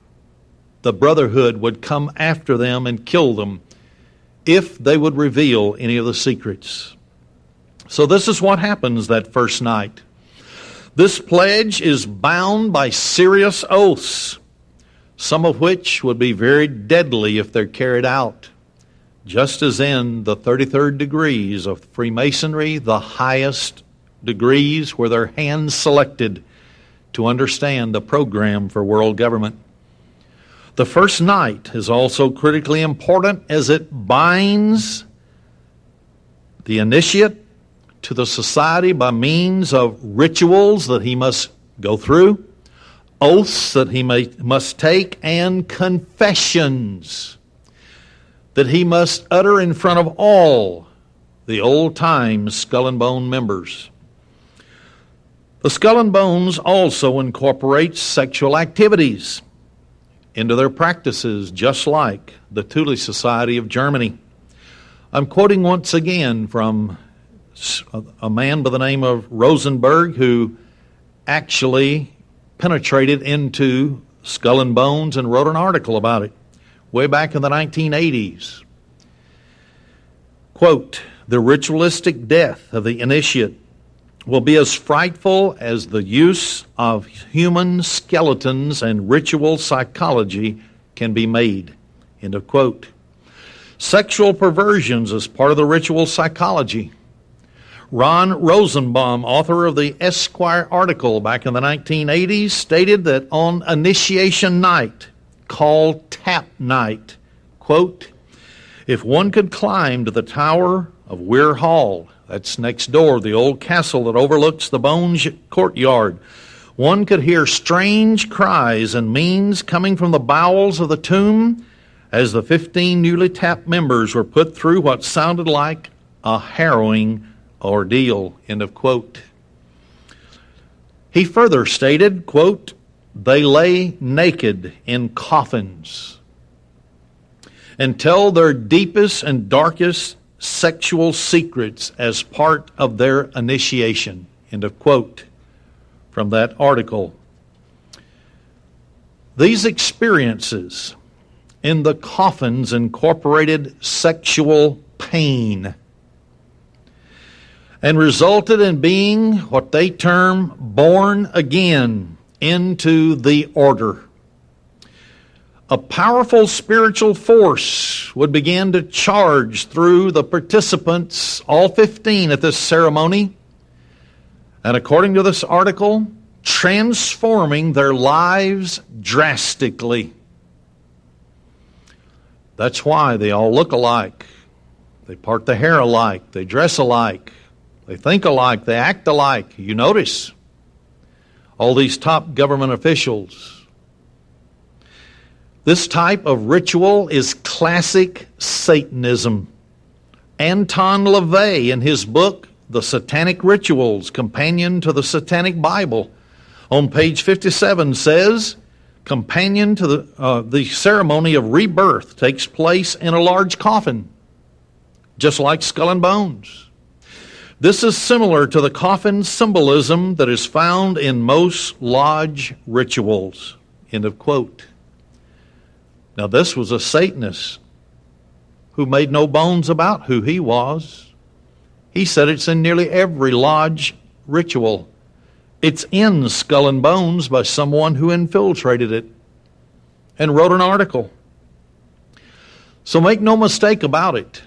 Speaker 1: the Brotherhood would come after them and kill them if they would reveal any of the secrets. So this is what happens that first night. This pledge is bound by serious oaths, some of which would be very deadly if they're carried out. Just as in the 33rd degrees of Freemasonry, the highest degrees were their hands selected to understand the program for world government. The first night is also critically important as it binds the initiate to the society by means of rituals that he must go through, oaths that he must take, and confessions that he must utter in front of all the old-time Skull and Bone members. The Skull and Bones also incorporates sexual activities into their practices, just like the Thule Society of Germany. I'm quoting once again from a man by the name of Rosenberg, who actually penetrated into Skull and Bones and wrote an article about it way back in the 1980s. Quote, "The ritualistic death of the initiate will be as frightful as the use of human skeletons and ritual psychology can be made." End of quote. Sexual perversions as part of the ritual psychology. Ron Rosenbaum, author of the Esquire article back in the 1980s, stated that on initiation night, called Tap Night, quote, "If one could climb to the tower of Weir Hall," that's next door, the old castle that overlooks the Bones courtyard, One could hear strange cries and means coming from the bowels of the tomb as the 15 newly tapped members were put through what sounded like a harrowing ordeal, end of quote. He further stated, quote, they lay naked in coffins and tell their deepest and darkest sexual secrets as part of their initiation, end of quote, from that article. These experiences in the coffins incorporated sexual pain and resulted in being what they term born again into the order. A powerful spiritual force would begin to charge through the participants, all 15 at this ceremony, and according to this article, transforming their lives drastically. That's why they all look alike. They part the hair alike. They dress alike. They think alike. They act alike. You notice all these top government officials. This type of ritual is classic Satanism. Anton LaVey, in his book, The Satanic Rituals, Companion to the Satanic Bible, on page 57 says, companion to the ceremony of rebirth takes place in a large coffin, just like Skull and Bones. This is similar to the coffin symbolism that is found in most lodge rituals, end of quote. Now this was a Satanist who made no bones about who he was. He said it's in nearly every lodge ritual. It's in Skull and Bones by someone who infiltrated it and wrote an article. So make no mistake about it.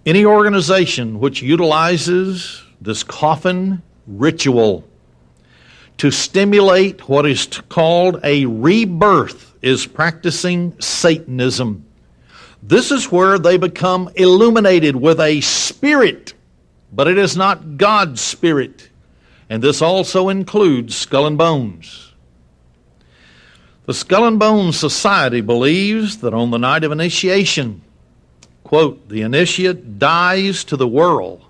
Speaker 1: Any organization which utilizes this coffin ritual to stimulate what is called a rebirth is practicing Satanism. This is where they become illuminated with a spirit, but it is not God's spirit. And this also includes Skull and Bones. The Skull and Bones Society believes that on the night of initiation, quote, the initiate dies to the world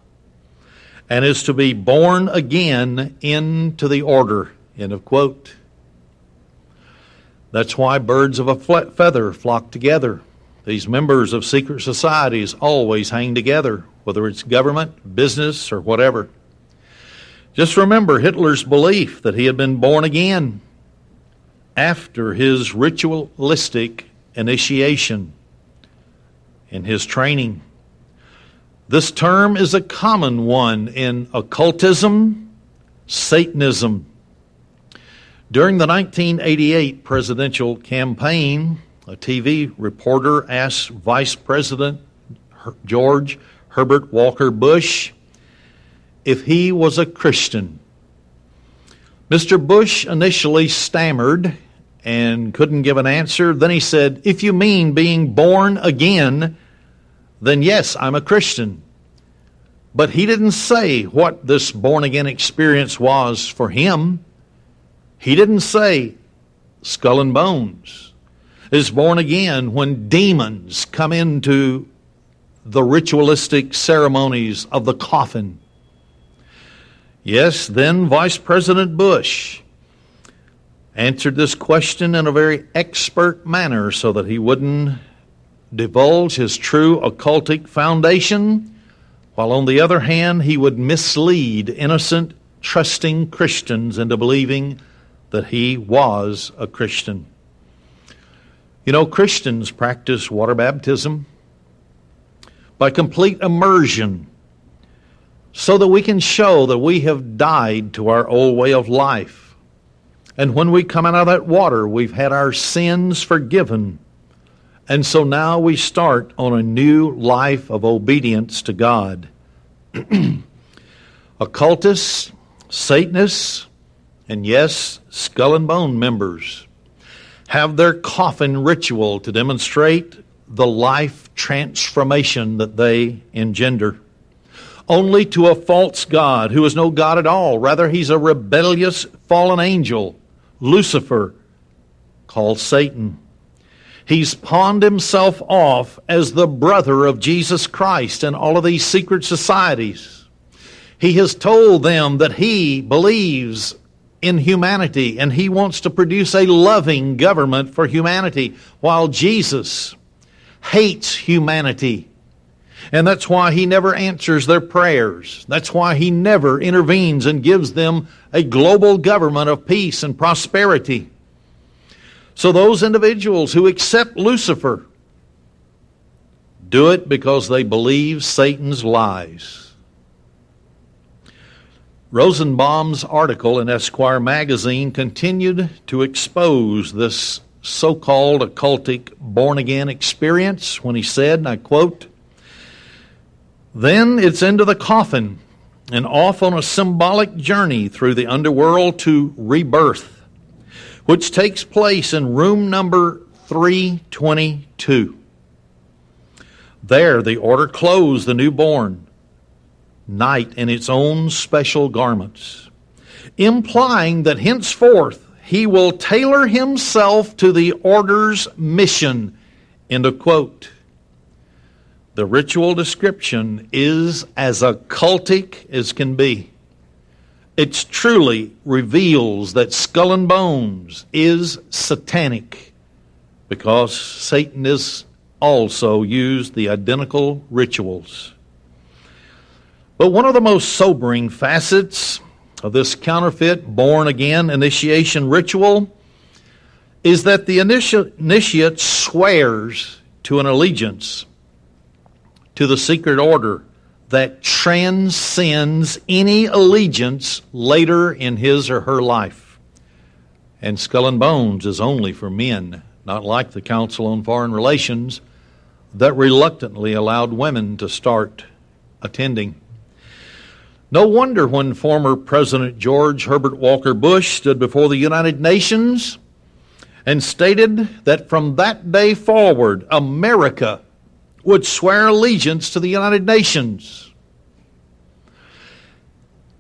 Speaker 1: and is to be born again into the order, end of quote. That's why birds of a feather flock together. These members of secret societies always hang together, whether it's government, business, or whatever. Just remember Hitler's belief that he had been born again after his ritualistic initiation in his training. This term is a common one in occultism, Satanism. During the 1988 presidential campaign, a TV reporter asked Vice President George Herbert Walker Bush if he was a Christian. Mr. Bush initially stammered and couldn't give an answer. Then he said, if you mean being born again, then yes, I'm a Christian. But he didn't say what this born-again experience was for him. He didn't say Skull and Bones is born again when demons come into the ritualistic ceremonies of the coffin. Yes, then Vice President Bush answered this question in a very expert manner so that he wouldn't divulge his true occultic foundation, while on the other hand he would mislead innocent, trusting Christians into believing that he was a Christian. You know, Christians practice water baptism by complete immersion so that we can show that we have died to our old way of life. And when we come out of that water, we've had our sins forgiven. And so now we start on a new life of obedience to God. Occultists, Satanists, and yes, Skull and Bone members have their coffin ritual to demonstrate the life transformation that they engender. only to a false God who is no God at all. Rather, he's a rebellious fallen angel, Lucifer, called Satan. He's pawned himself off as the brother of Jesus Christ in all of these secret societies. He has told them that he believes in humanity and he wants to produce a loving government for humanity, while Jesus hates humanity. And that's why he never answers their prayers. That's why he never intervenes and gives them a global government of peace and prosperity. So those individuals who accept Lucifer do it because they believe Satan's lies. Rosenbaum's article in Esquire magazine continued to expose this so-called occultic born-again experience when he said, and I quote, "Then it's into the coffin and off on a symbolic journey through the underworld to rebirth, which takes place in room number 322. There the order clothes the newborn night in its own special garments, implying that henceforth he will tailor himself to the order's mission." End of quote. The ritual description is as occultic as can be. It truly reveals that Skull and Bones is satanic, because Satan has also used the identical rituals. But one of the most sobering facets of this counterfeit born-again initiation ritual is that the initiate swears to an allegiance to the secret order that transcends any allegiance later in his or her life. And Skull and Bones is only for men, not like the Council on Foreign Relations that reluctantly allowed women to start attending. No wonder when former President George Herbert Walker Bush stood before the United Nations and stated that from that day forward, America would swear allegiance to the United Nations.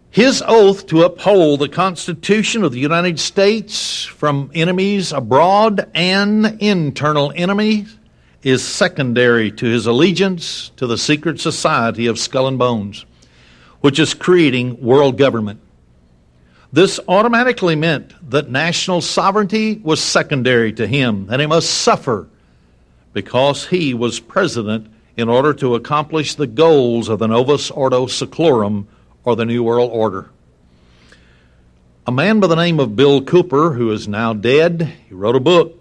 Speaker 1: His oath to uphold the Constitution of the United States from enemies abroad and internal enemies is secondary to his allegiance to the secret society of Skull and Bones, which is creating world government. This automatically meant that national sovereignty was secondary to him, and he must suffer because he was president in order to accomplish the goals of the Novus Ordo Seclorum, or the New World Order. A man by the name of Bill Cooper, who is now dead, he wrote a book,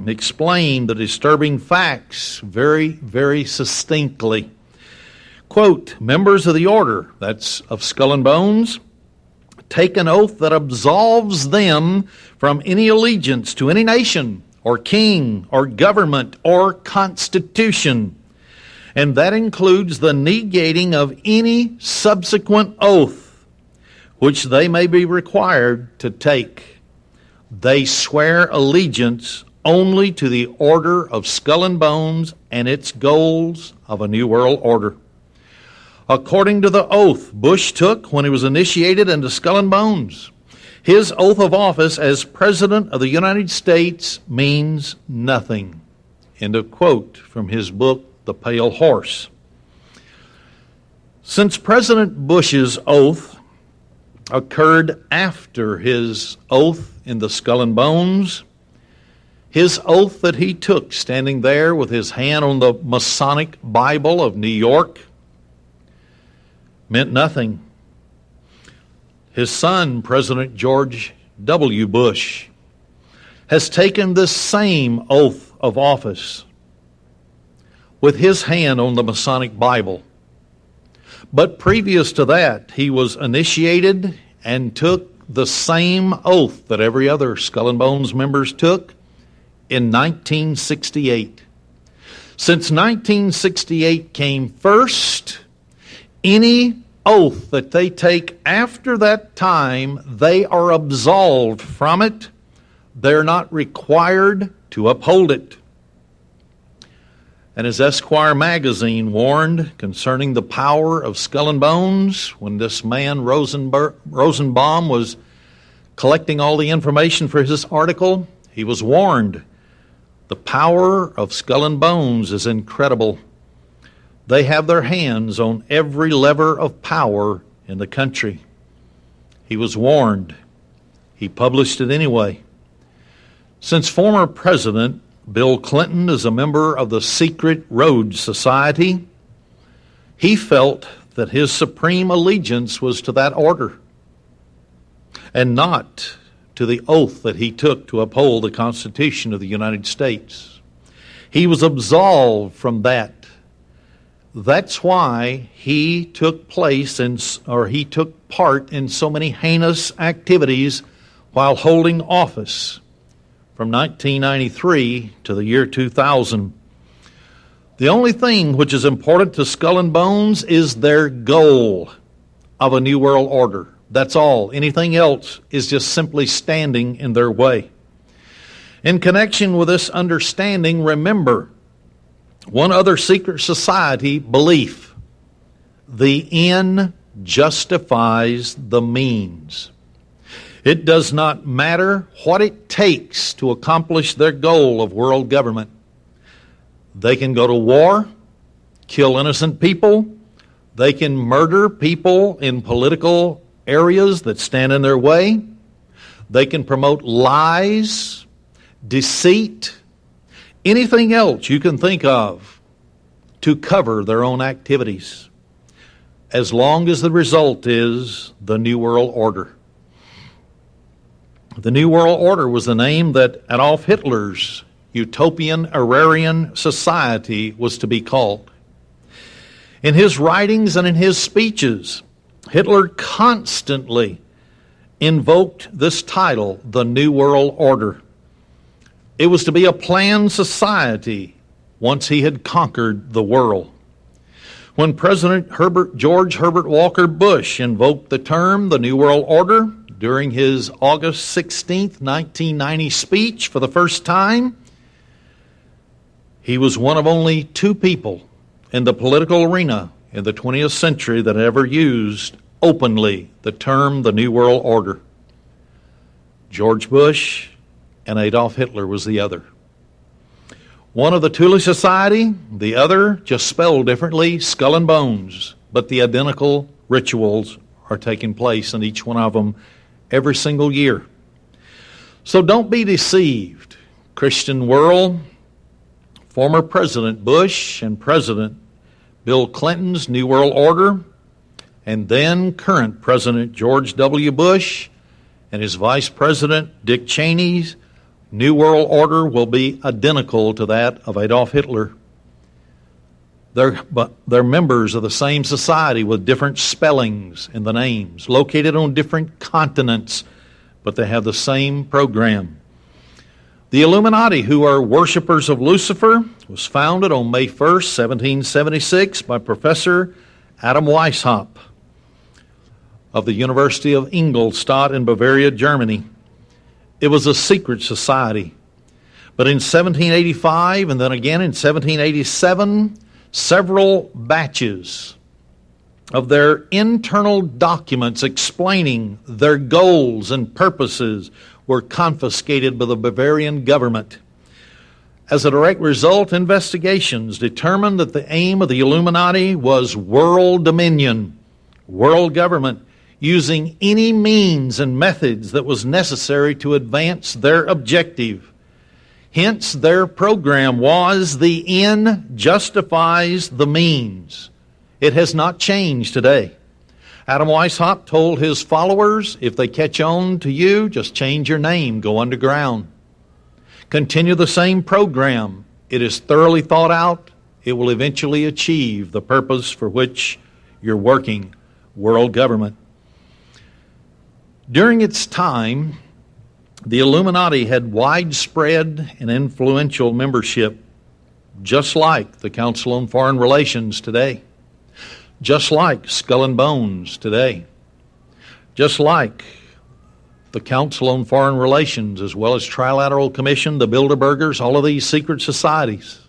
Speaker 1: explained the disturbing facts very, very succinctly. Quote, "Members of the order," that's of Skull and Bones, "take an oath that absolves them from any allegiance to any nation or king or government or constitution. And that includes the negating of any subsequent oath which they may be required to take. They swear allegiance only to the order of Skull and Bones and its goals of a new world order. According to the oath Bush took when he was initiated into Skull and Bones, his oath of office as President of the United States means nothing." End of quote from his book, The Pale Horse. Since President Bush's oath occurred after his oath in the Skull and Bones, his oath that he took standing there with his hand on the Masonic Bible of New York meant nothing. His son, President George W. Bush, has taken this same oath of office with his hand on the Masonic Bible. But previous to that, he was initiated and took the same oath that every other Skull and Bones members took in 1968. Since 1968 came first, any oath that they take after that time, they are absolved from it. They're not required to uphold it. And as Esquire magazine warned concerning the power of skull and bones, when this man Rosenbaum was collecting all the information for his article, he was warned, the power of skull and bones is incredible. They have their hands on every lever of power in the country. He was warned. He published it anyway. Since former President Bill Clinton is a member of the Secret Road Society, he felt that his supreme allegiance was to that order and not to the oath that he took to uphold the Constitution of the United States. He was absolved from that. That's why he took part in so many heinous activities while holding office from 1993 to the year 2000. The only thing which is important to Skull and Bones is their goal of a new world order. That's all. Anything else is just simply standing in their way. In connection with this understanding, remember one other secret society belief: the end justifies the means. It does not matter what it takes to accomplish their goal of world government. They can go to war, kill innocent people. They can murder people in political areas that stand in their way. They can promote lies, deceit, anything else you can think of to cover their own activities, as long as the result is the New World Order. The New World Order was the name that Adolf Hitler's utopian agrarian society was to be called. In his writings and in his speeches, Hitler constantly invoked this title, the New World Order. It was to be a planned society once he had conquered the world. When President George Herbert Walker Bush invoked the term the New World Order during his August 16, 1990 speech for the first time, he was one of only two people in the political arena in the 20th century that ever used openly the term the New World Order. George Bush and Adolf Hitler was the other. One of the Thule Society, the other, just spelled differently, Skull and Bones, but the identical rituals are taking place in each one of them every single year. So don't be deceived, Christian world. Former President Bush and President Bill Clinton's New World Order, and then current President George W. Bush and his Vice President Dick Cheney's New World Order will be identical to that of Adolf Hitler. They're members of the same society with different spellings in the names, located on different continents, but they have the same program. The Illuminati, who are worshipers of Lucifer, was founded on May 1st, 1776 by Professor Adam Weishaupt of the University of Ingolstadt in Bavaria, Germany. It was a secret society. But in 1785 and then again in 1787, several batches of their internal documents explaining their goals and purposes were confiscated by the Bavarian government. As a direct result, investigations determined that the aim of the Illuminati was world dominion, world government, using any means and methods that was necessary to advance their objective. Hence, their program was the end justifies the means. It has not changed today. Adam Weishaupt told his followers, if they catch on to you, just change your name, go underground. Continue the same program. It is thoroughly thought out. It will eventually achieve the purpose for which you're working, world government. During its time, the Illuminati had widespread and influential membership, just like the Council on Foreign Relations today, just like Skull and Bones today, just like the Council on Foreign Relations, as well as Trilateral Commission, the Bilderbergers, all of these secret societies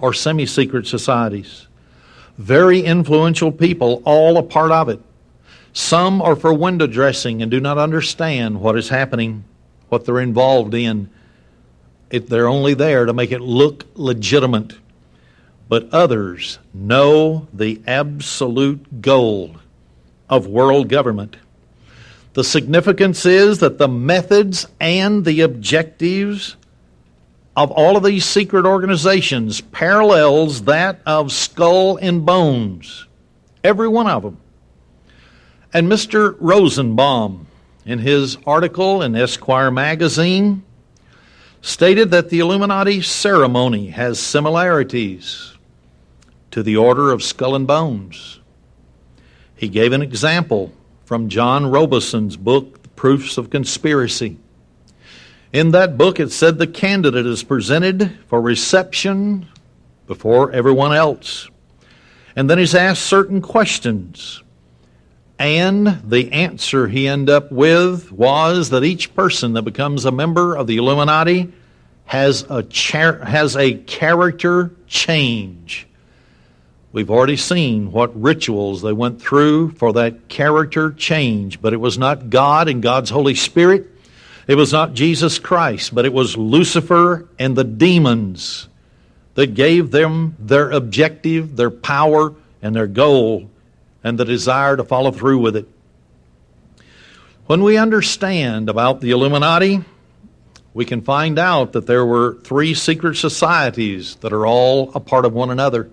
Speaker 1: or semi-secret societies. Very influential people, all a part of it. Some are for window dressing and do not understand what is happening, what they're involved in. They're only there to make it look legitimate. But others know the absolute goal of world government. The significance is that the methods and the objectives of all of these secret organizations parallels that of Skull and Bones, every one of them. And Mr. Rosenbaum, in his article in Esquire magazine, stated that the Illuminati ceremony has similarities to the order of Skull and Bones. He gave an example from John Robeson's book, The Proofs of Conspiracy. In that book, it said the candidate is presented for reception before everyone else. And then he's asked certain questions. And the answer he ended up with was that each person that becomes a member of the Illuminati has a character change. We've already seen what rituals they went through for that character change, but it was not God and God's Holy Spirit. It was not Jesus Christ, but it was Lucifer and the demons that gave them their objective, their power, and their goal, and the desire to follow through with it. When we understand about the Illuminati, we can find out that there were 3 secret societies that are all a part of one another.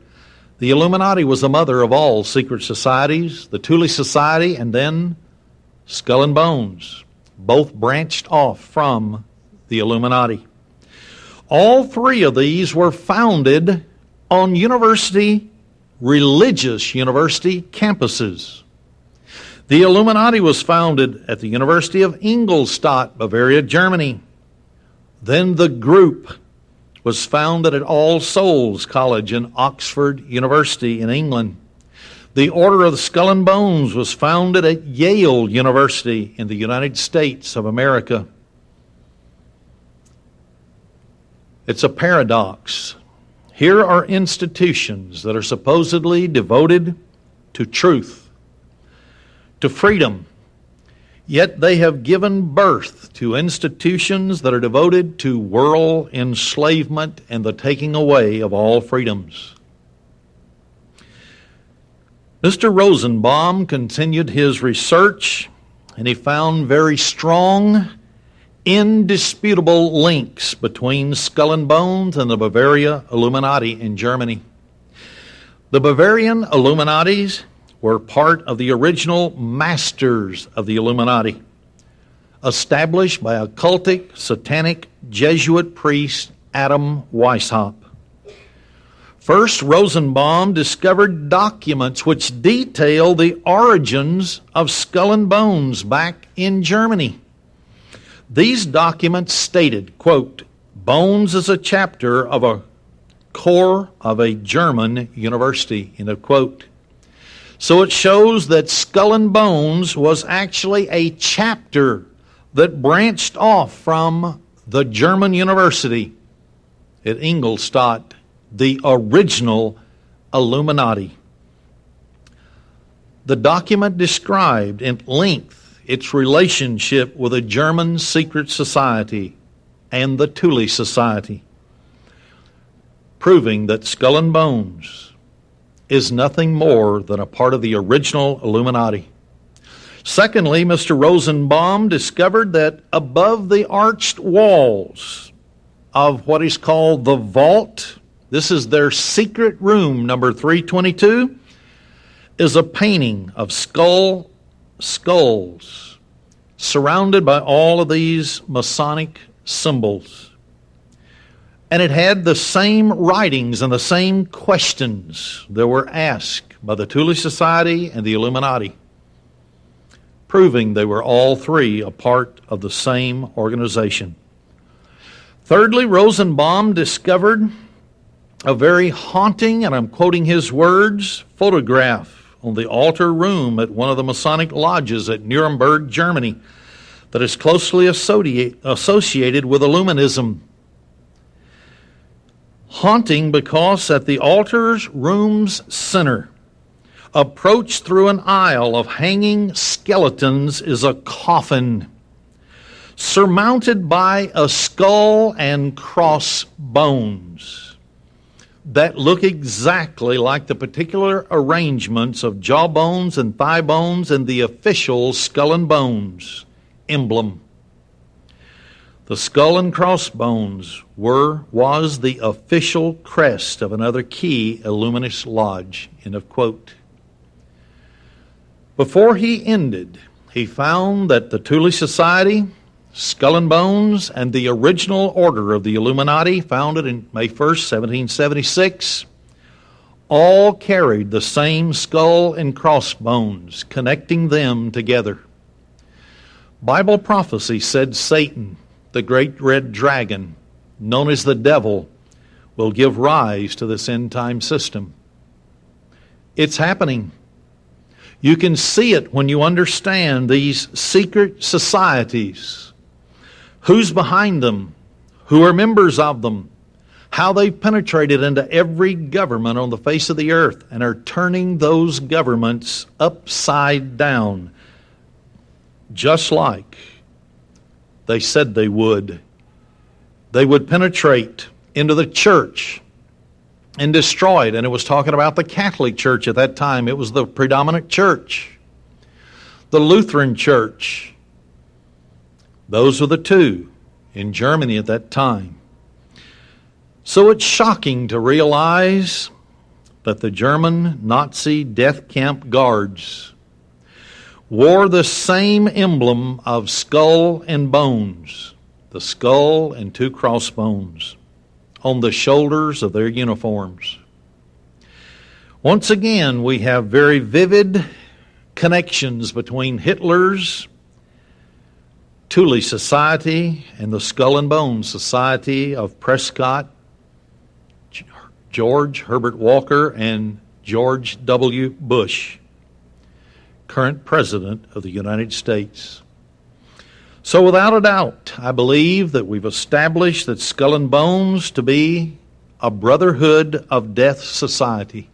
Speaker 1: The Illuminati was the mother of all secret societies, the Thule Society, and then Skull and Bones. Both branched off from the Illuminati. All 3 of these were founded on religious university campuses. The Illuminati was founded at the University of Ingolstadt, Bavaria, Germany. Then the group was founded at All Souls College in Oxford University in England. The Order of the Skull and Bones was founded at Yale University in the United States of America. It's a paradox. Here are institutions that are supposedly devoted to truth, to freedom, yet they have given birth to institutions that are devoted to world enslavement and the taking away of all freedoms. Mr. Rosenbaum continued his research, and he found very strong, indisputable links between Skull and Bones and the Bavaria Illuminati in Germany. The Bavarian Illuminatis were part of the original masters of the Illuminati, established by occultic, satanic Jesuit priest Adam Weishaupt. First, Rosenbaum discovered documents which detail the origins of Skull and Bones back in Germany. These documents stated, quote, "Bones is a chapter of a core of a German university," end of quote. So it shows that Skull and Bones was actually a chapter that branched off from the German university at Ingolstadt, the original Illuminati. The document described in length its relationship with a German secret society and the Thule Society, proving that Skull and Bones is nothing more than a part of the original Illuminati. Secondly, Mr. Rosenbaum discovered that above the arched walls of what is called the vault, this is their secret room, number 322, is a painting of skulls surrounded by all of these Masonic symbols. And it had the same writings and the same questions that were asked by the Thule Society and the Illuminati, proving they were all 3 a part of the same organization. Thirdly, Rosenbaum discovered a very haunting, and I'm quoting his words, photograph on the altar room at one of the Masonic lodges at Nuremberg, Germany, that is closely associated with Illuminism. Haunting because at the altar's room's center, approached through an aisle of hanging skeletons, is a coffin surmounted by a skull and crossbones that look exactly like the particular arrangements of jawbones and thigh bones in the official skull and bones emblem. The skull and crossbones was the official crest of another key Illuminist lodge. End of quote. Before he ended, he found that the Thule Society, Skull and Bones, and the original order of the Illuminati, founded in May 1st, 1776, all carried the same skull and crossbones, connecting them together. Bible prophecy said Satan, the great red dragon, known as the devil, will give rise to this end-time system. It's happening. You can see it when you understand these secret societies, who's behind them, who are members of them, how they've penetrated into every government on the face of the earth and are turning those governments upside down, just like they said they would. They would penetrate into the church and destroy it. And it was talking about the Catholic Church at that time. It was the predominant church. The Lutheran Church. Those were the two in Germany at that time. So it's shocking to realize that the German Nazi death camp guards wore the same emblem of skull and bones, the skull and two crossbones, on the shoulders of their uniforms. Once again, we have very vivid connections between Hitler's Thule Society and the Skull and Bones Society of Prescott, George Herbert Walker, and George W. Bush, current President of the United States. So without a doubt, I believe that we've established that Skull and Bones to be a brotherhood of death society,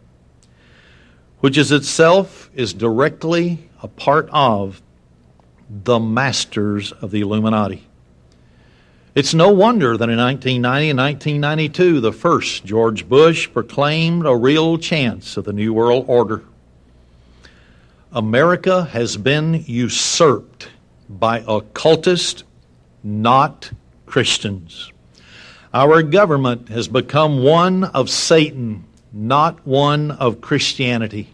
Speaker 1: which is itself is directly a part of the masters of the Illuminati. It's no wonder that in 1990 and 1992, the first George Bush proclaimed a real chance of the New World Order. America has been usurped by occultists, not Christians. Our government has become one of Satan, not one of Christianity.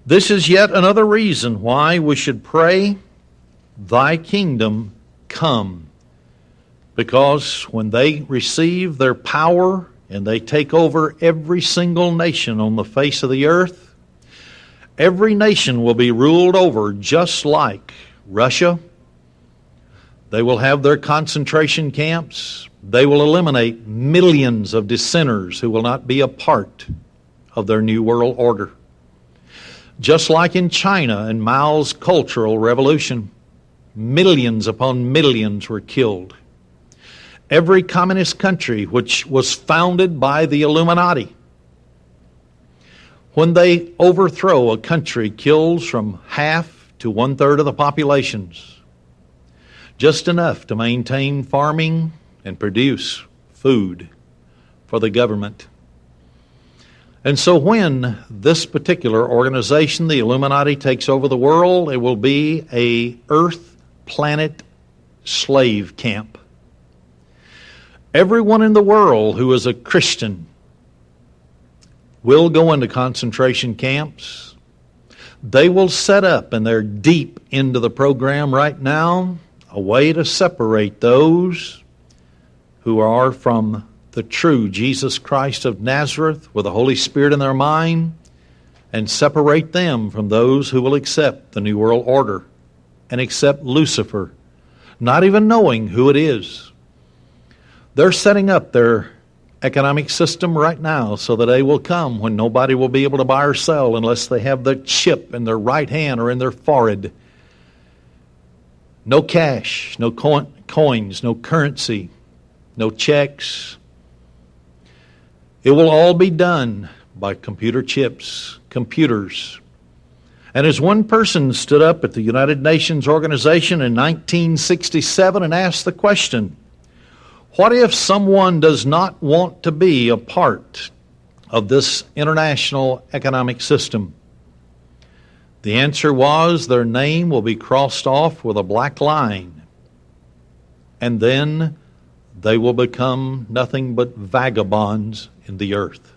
Speaker 1: This is yet another reason why we should pray, "Thy kingdom come." Because when they receive their power and they take over every single nation on the face of the earth, every nation will be ruled over just like Russia. They will have their concentration camps. They will eliminate millions of dissenters who will not be a part of their new world order. Just like in China and Mao's Cultural Revolution, millions upon millions were killed. Every communist country which was founded by the Illuminati, when they overthrow a country, kills from half to 1/3 of the populations, just enough to maintain farming and produce food for the government. And so when this particular organization, the Illuminati, takes over the world, it will be a earth planet slave camp. Everyone in the world who is a Christian will go into concentration camps. They will set up, and they're deep into the program right now, a way to separate those who are from the true Jesus Christ of Nazareth with the Holy Spirit in their mind, and separate them from those who will accept the New World Order and accept Lucifer, not even knowing who it is. They're setting up their economic system right now so that a day will come when nobody will be able to buy or sell unless they have the chip in their right hand or in their forehead. No cash, no coins, no currency, no checks. It will all be done by computer chips, computers. And as one person stood up at the United Nations organization in 1967 and asked the question, what if someone does not want to be a part of this international economic system? The answer was their name will be crossed off with a black line, and then they will become nothing but vagabonds in the earth.